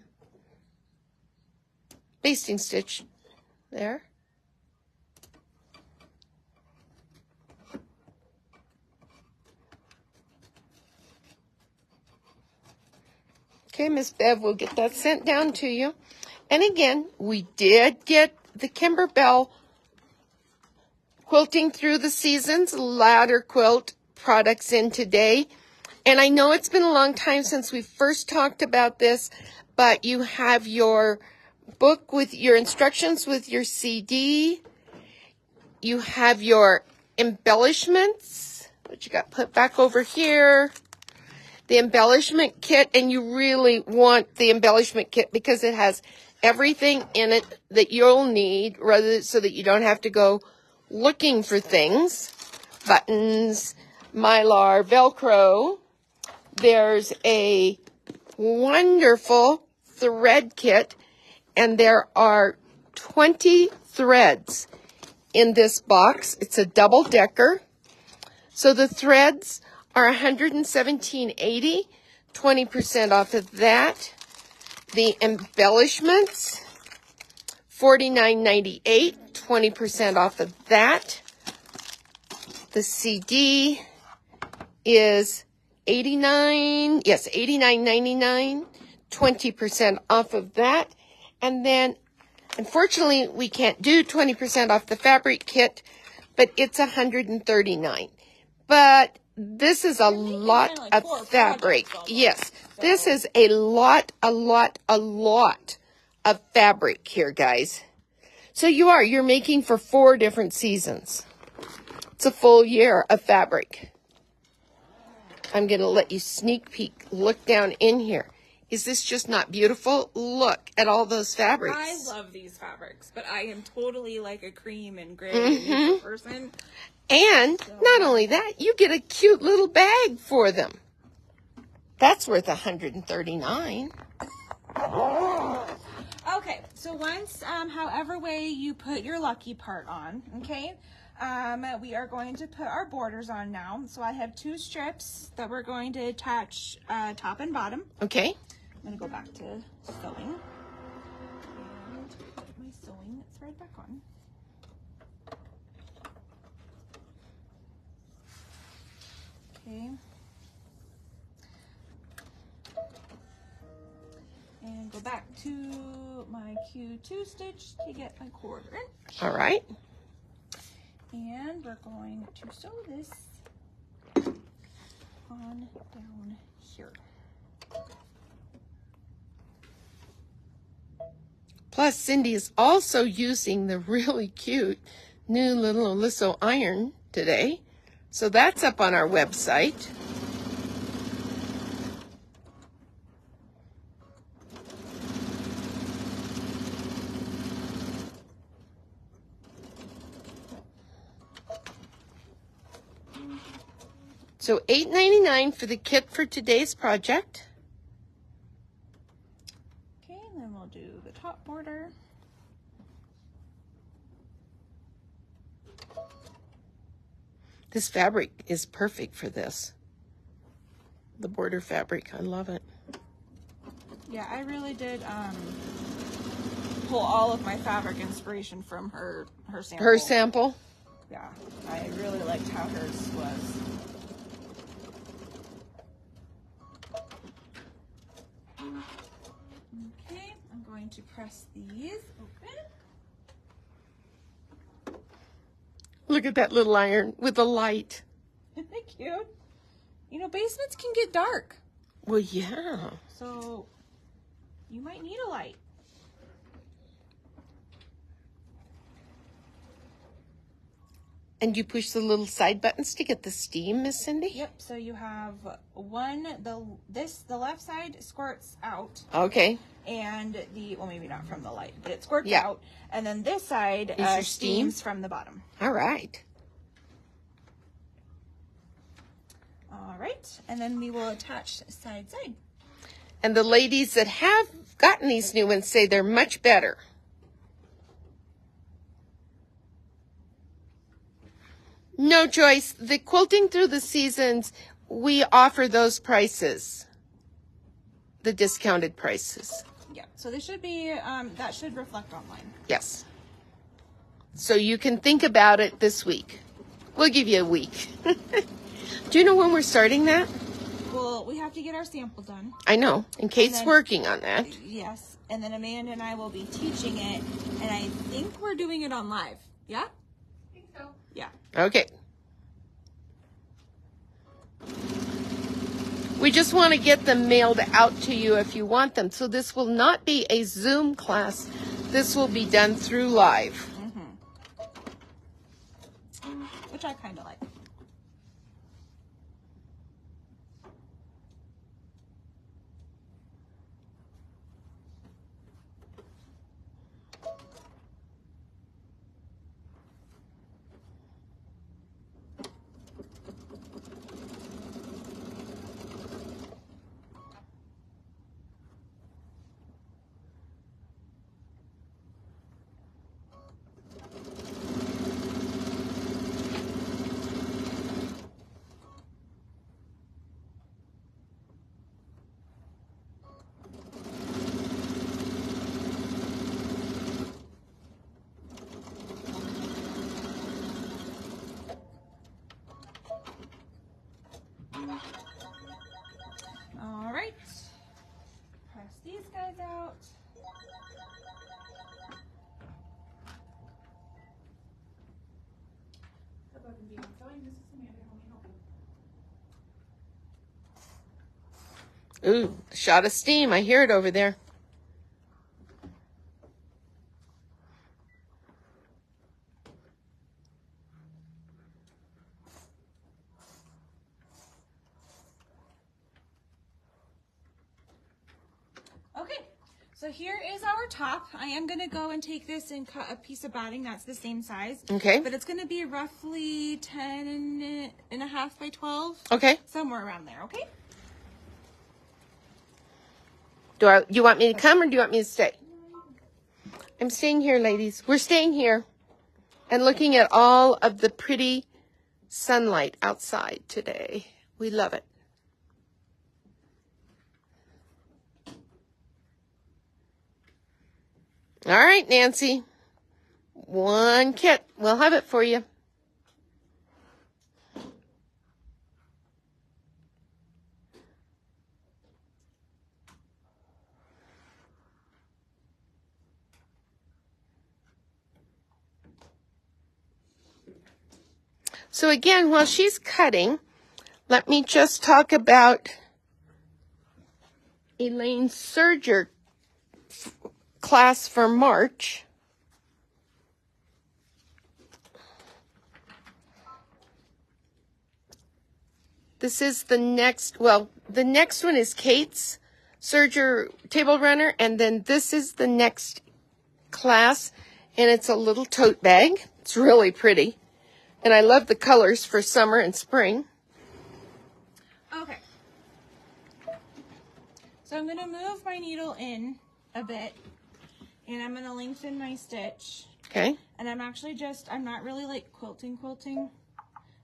basting stitch there. Okay, Miss Bev, we'll get that sent down to you. And again, we did get the Kimberbell Quilting Through the Seasons ladder quilt products in today. And I know it's been a long time since we first talked about this, but you have your book with your instructions with your CD. You have your embellishments, which you got put back over here. The embellishment kit, and you really want the embellishment kit because it has everything in it that you'll need, rather so that you don't have to go looking for things. Buttons, Mylar, Velcro. There's a wonderful thread kit, and there are 20 threads in this box. It's a double-decker. So the threads are $117.80, 20% off of that. The embellishments, $49.98, 20% off of that. The CD is $89.99, 20% off of that. And then, unfortunately, we can't do 20% off the fabric kit, but it's $139. But this is a lot of fabric. Yes, this is a lot of fabric here, guys. So you're making for 4 different seasons. It's a full year of fabric. I'm going to let you sneak peek, look down in here. Is this just not beautiful? Look at all those fabrics. I love these fabrics, but I am totally like a cream and gray neutral person. And not only that, you get a cute little bag for them. That's worth $139. Okay, so once, however way you put your lucky part on, okay, we are going to put our borders on now. So I have 2 strips that we're going to attach top and bottom. Okay. I'm going to go back to sewing. And put my sewing thread back on. Okay. And go back to my Q2 stitch to get my 1/4 inch. All right. And we're going to sew this on down here. Plus, Cindy is also using the really cute new little Oliso iron today. So that's up on our website. So $8.99 for the kit for today's project. Okay, and then we'll do the top border. This fabric is perfect for this. The border fabric, I love it. Yeah, I really did pull all of my fabric inspiration from her sample. Her sample? Yeah, I really liked how hers was. Okay, I'm going to press these open. Look at that little iron with the light. Isn't that cute? You know, basements can get dark. Well, yeah. So you might need a light. And you push the little side buttons to get the steam, Miss Cindy? Yep, so you have the left side squirts out. Okay. And well, maybe not from the light, but it squirts Yeah. out. And then this side Is your steam? steams from the bottom. All right. All right, and then we will attach side. And the ladies that have gotten these new ones say they're much better. No, Joyce, the quilting through the seasons, we offer those prices, the discounted prices. Yeah, so they should be, that should reflect online. Yes. So you can think about it this week. We'll give you a week. Do you know when we're starting that? Well, we have to get our sample done. I know, and Kate's working on that. Yes, and then Amanda and I will be teaching it, and I think we're doing it on live. Yeah? I think so. Yeah. Okay. We just want to get them mailed out to you if you want them. So this will not be a Zoom class. This will be done through live. Which I kind of like. these guys out. Ooh, shot of steam. I hear it over there. Okay, so here is our top. I am going to go and take this and cut a piece of batting that's the same size. Okay. But it's going to be roughly 10 and a half by 12. Okay. Somewhere around there, okay? Do you want me to come or do you want me to stay? I'm staying here, ladies. We're staying here and looking at all of the pretty sunlight outside today. We love it. All right, Nancy. One kit. We'll have it for you. So again, while she's cutting, let me just talk about Elaine's serger class for March. This is the next one is Kate's serger table runner, and then this is the next class, and it's a little tote bag. It's really pretty. And I love the colors for summer and spring. Okay. So I'm going to move my needle in a bit, and I'm going to lengthen my stitch. Okay. And I'm actually I'm not really like quilting.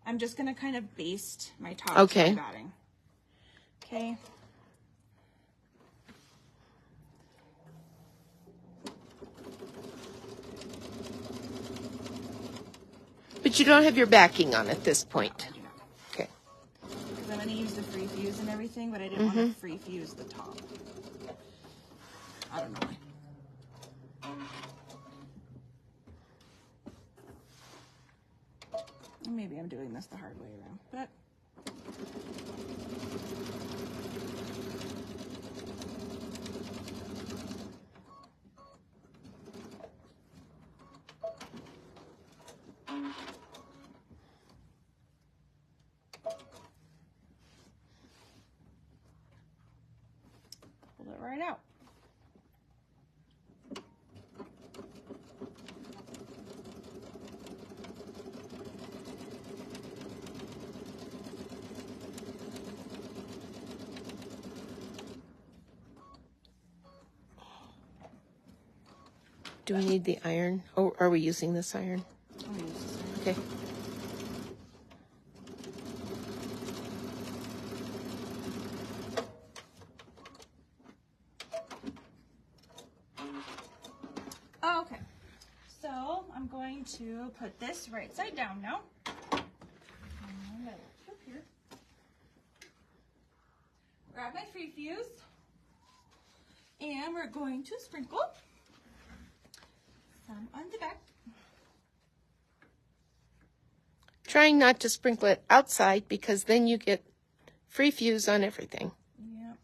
I'm just going to kind of baste my top okay. to my batting. Okay. But you don't have your backing on at this point. Okay. Because I'm going to use the free fuse and everything, but I didn't want to free fuse the top. I don't know why. Maybe I'm doing this the hard way around, but pull it right out. Do we need the iron? Oh, are we using this iron? I'm gonna use this iron. Okay. Okay, so I'm going to put this right side down now. I'm gonna flip here. Grab my free fuse, and we're going to sprinkle some on the back. Trying not to sprinkle it outside because then you get free fuse on everything. Yep.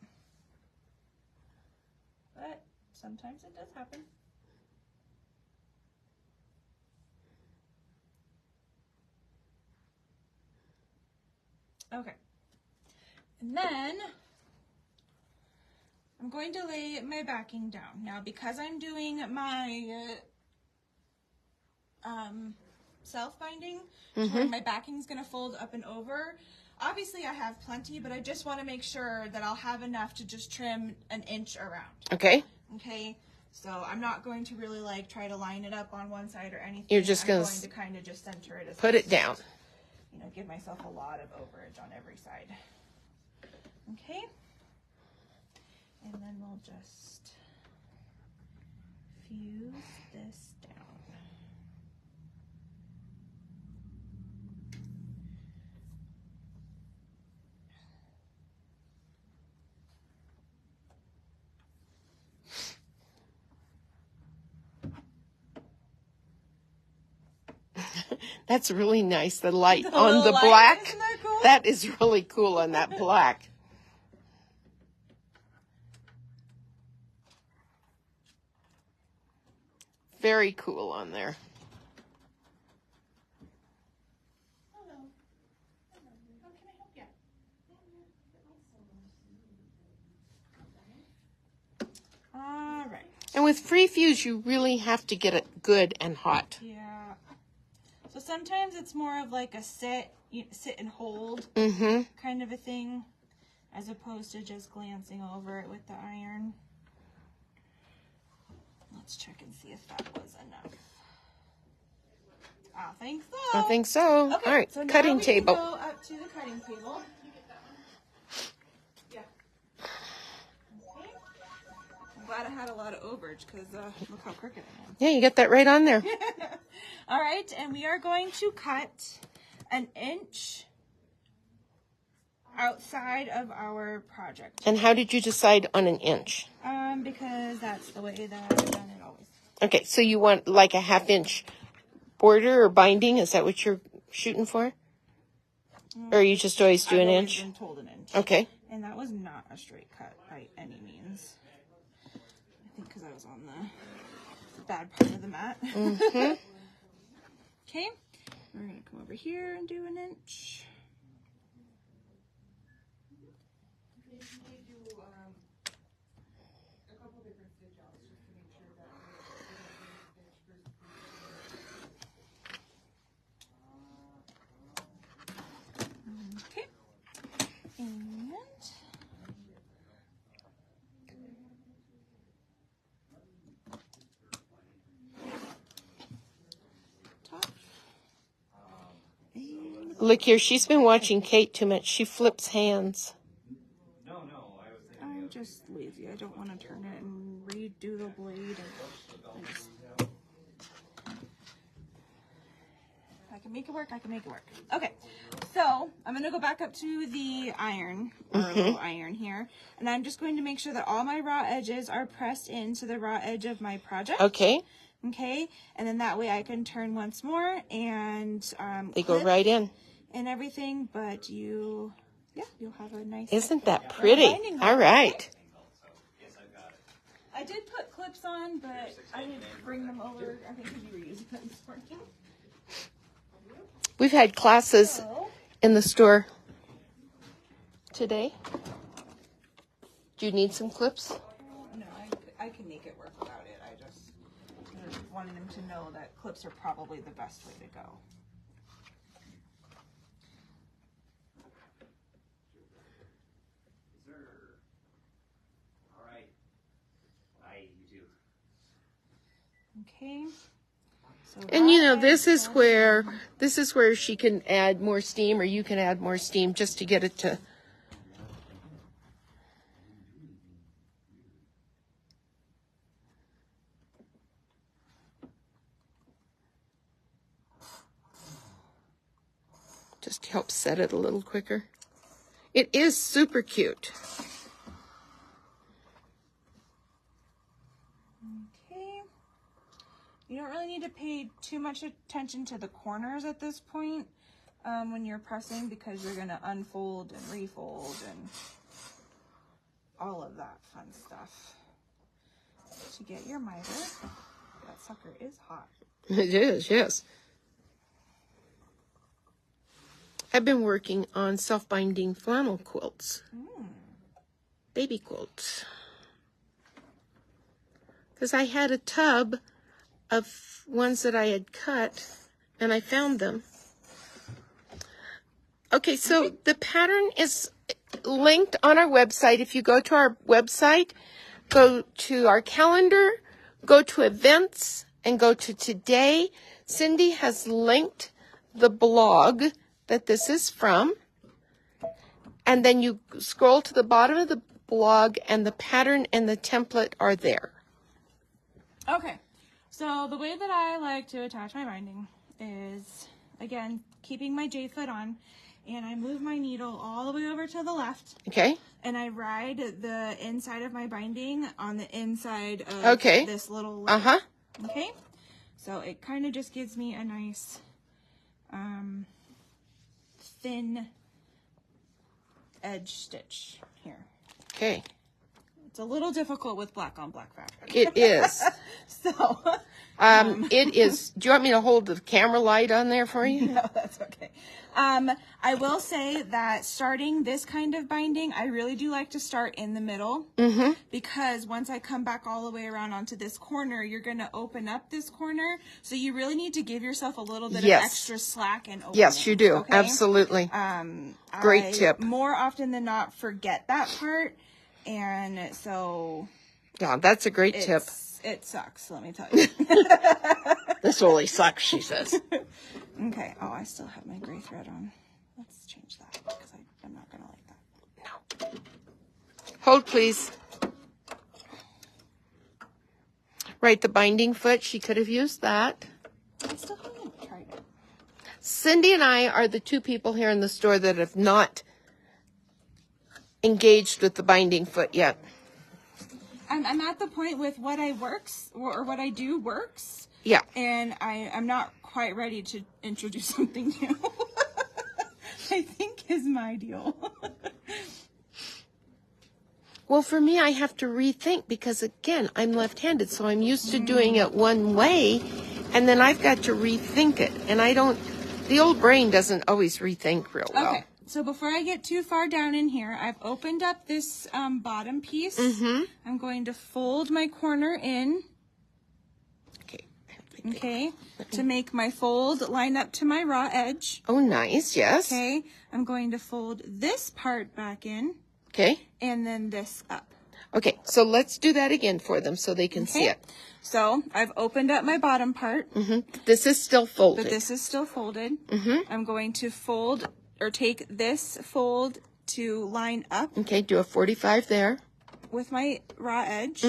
But sometimes it does happen. Okay. And then I'm going to lay my backing down. Now, because I'm doing my self-binding, where my backing is going to fold up and over, obviously I have plenty, but I just want to make sure that I'll have enough to just trim an inch around. Okay. Okay. So I'm not going to really like try to line it up on one side or anything. You're just going to kind of just center it as put it down. You know, give myself a lot of overage on every side. Okay. And then we'll just fuse this down. That's really nice. The light The on little the light, black. isn't that cool? That is really cool on that black. Very cool on there. All right. And with free fuse, you really have to get it good and hot. Yeah. So sometimes it's more of like a sit and hold kind of a thing, as opposed to just glancing over it with the iron. Let's check and see if that was enough. I think so. I think so. Okay, All right, so now cutting we table. Can go up to the cutting table. Yeah. Okay. I'm glad I had a lot of overage because look how crooked I am. Yeah, you got that right on there. All right, and we are going to cut 1 inch outside of our project. And how did you decide on 1 inch? Because that's the way that I've done it always. Okay, so you want like a 1/2 inch border or binding? Is that what you're shooting for? Or are you just always do I've 1 always inch? been told 1 inch. Okay. And that was not a straight cut by any means. I think because I was on the bad part of the mat. Okay, we're going to come over here and do 1 inch. Okay, and top. And Look here, she's been watching Kate too much. She flips hands. I'm just lazy. I don't want to turn it and redo the blade. I can make it work. I can make it work. Okay, so I'm going to go back up to the iron, or low iron here, and I'm just going to make sure that all my raw edges are pressed into the raw edge of my project. Okay. Okay, and then that way I can turn once more and They go right in. and everything, but you'll have a nice. Isn't that pretty? All right. I did put clips on, but I didn't bring them over. I think you were using them this morning. We've had classes in the store today. Do you need some clips? No, I can make it work without it. I just wanted them to know that clips are probably the best way to go. Okay. So And you know, this is where she can add more steam, or you can add more steam just to get it to. Just help set it a little quicker. It is super cute. Okay. You don't really need to pay too much attention to the corners at this point when you're pressing, because you're going to unfold and refold and all of that fun stuff to get your miter. That sucker is hot. It is, yes. I've been working on self-binding flannel quilts. Baby quilts. Because I had a tub of ones that I had cut, and I found them. Okay, so the pattern is linked on our website. If you go to our website, go to our calendar, go to events, and go to today. Cindy has linked the blog that this is from. And then you scroll to the bottom of the blog, and the pattern and the template are there. Okay, so the way that I like to attach my binding is, again, keeping my J-foot on, and I move my needle all the way over to the left. Okay. And I ride the inside of my binding on the inside of this little leg. Okay? So it kind of just gives me a nice thin edge stitch here. Okay. It's a little difficult with black on black fabric. It is. So, it is. Do you want me to hold the camera light on there for you? no, that's okay. I will say that starting this kind of binding, I really do like to start in the middle, because once I come back all the way around onto this corner, you're going to open up this corner. So you really need to give yourself a little bit of extra slack and opening. Yes, you do. Okay? Absolutely. Great tip. More often than not, forget that part. And so... Yeah, that's a great tip. It sucks, let me tell you. This really sucks, she says. Okay. Oh, I still have my gray thread on. Let's change that because I'm not going to like that. No. Hold, please. Right, the binding foot. She could have used that. I still haven't tried it. Cindy and I are the two people here in the store that have not engaged with the binding foot yet. I'm at the point with what I what I do works. Yeah. And I'm not quite ready to introduce something new. I think is my deal. Well, for me, I have to rethink because, again, I'm left-handed, so I'm used to doing it one way, and then I've got to rethink it. And the old brain doesn't always rethink real well. Okay. So before I get too far down in here, I've opened up this bottom piece. I'm going to fold my corner in. Okay, to make my fold line up to my raw edge. Oh, nice, yes. Okay, I'm going to fold this part back in. Okay. And then this up. Okay, so let's do that again for them so they can see it. So I've opened up my bottom part. This is still folded. But this is still folded. I'm going to fold or take this fold to line up. Okay, do a 45 there. With my raw edge.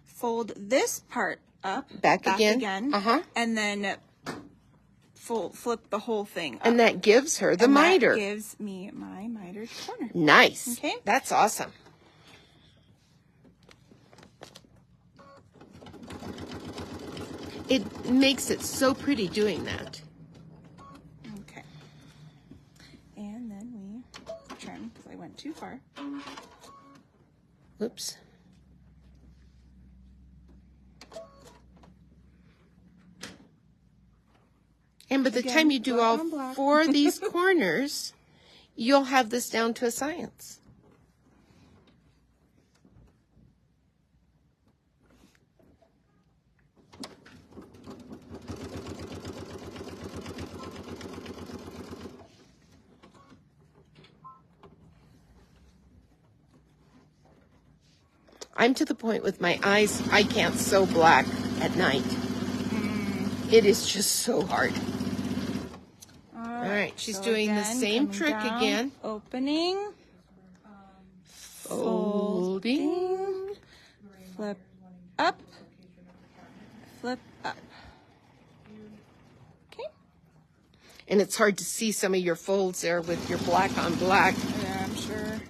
Fold this part up. Back again. And then flip the whole thing up. And that gives her the miter. That gives me my mitered corner. Nice. Okay. That's awesome. It makes it so pretty doing that. Okay. And then we trim because I went too far. Oops. And by the time you do all 4 of these corners, you'll have this down to a science. I'm to the point with my eyes, I can't sew black at night. It is just so hard. All right, she's so doing the again, same coming trick down, again. Opening. Folding. Flip up. Flip up. Okay. And it's hard to see some of your folds there with your black on black. Yeah, I'm sure.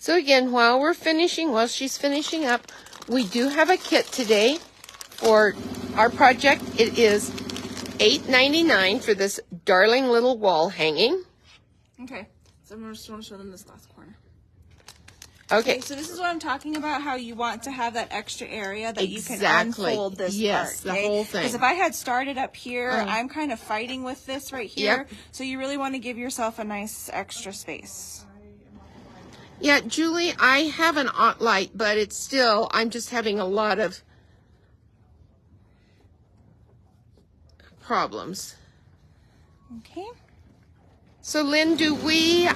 So again, while she's finishing up, we do have a kit today for our project. It is $8.99 for this darling little wall hanging. Okay, so I'm just want to show them this last corner. Okay. So this is what I'm talking about, how you want to have that extra area that you can Exactly. unfold this Yes, part. the whole thing. Because if I had started up here, I'm kind of fighting with this right here. Yep. So you really want to give yourself a nice extra space. Yeah, Julie, I have an aunt light, but it's still, I'm just having a lot of problems. Okay. So, Lynn, do we,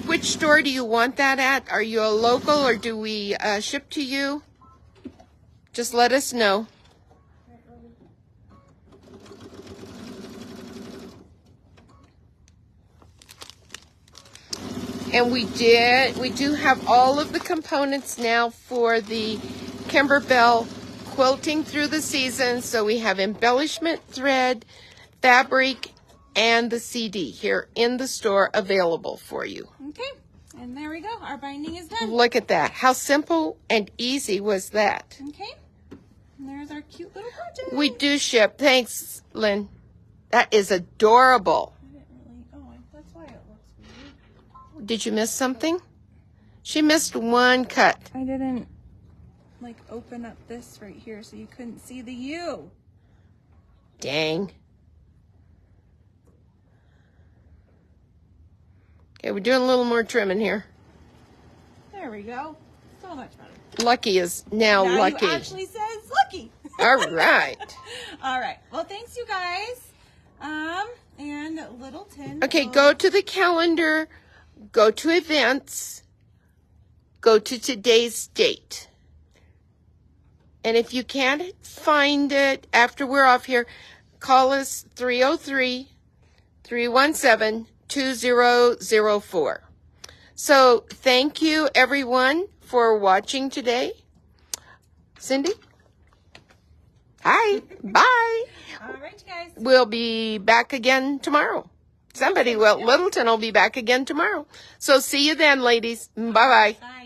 which store do you want that at? Are you a local or do we ship to you? Just let us know. And we do have all of the components now for the Kimberbell quilting through the season. So we have embellishment thread, fabric, and the CD here in the store available for you. Okay, and there we go. Our binding is done. Look at that. How simple and easy was that? Okay, and there's our cute little project. We do ship. Thanks, Lynn. That is adorable. I didn't really, that's why it looks weird. Did you miss something? She missed one cut. I didn't like open up this right here so you couldn't see the U. Dang. Okay, we're doing a little more trimming here. There we go. So much better. Lucky is now lucky. You actually says lucky. All right. All right. Well, thanks you guys. And Littleton. Okay, go to the calendar, go to events, go to today's date. And if you can't find it after we're off here, call us 303-317-2004. So thank you, everyone, for watching today. Cindy? Hi. Bye. All right, guys. We'll be back again tomorrow. Littleton will be back again tomorrow. So see you then, ladies. Bye-bye. Bye.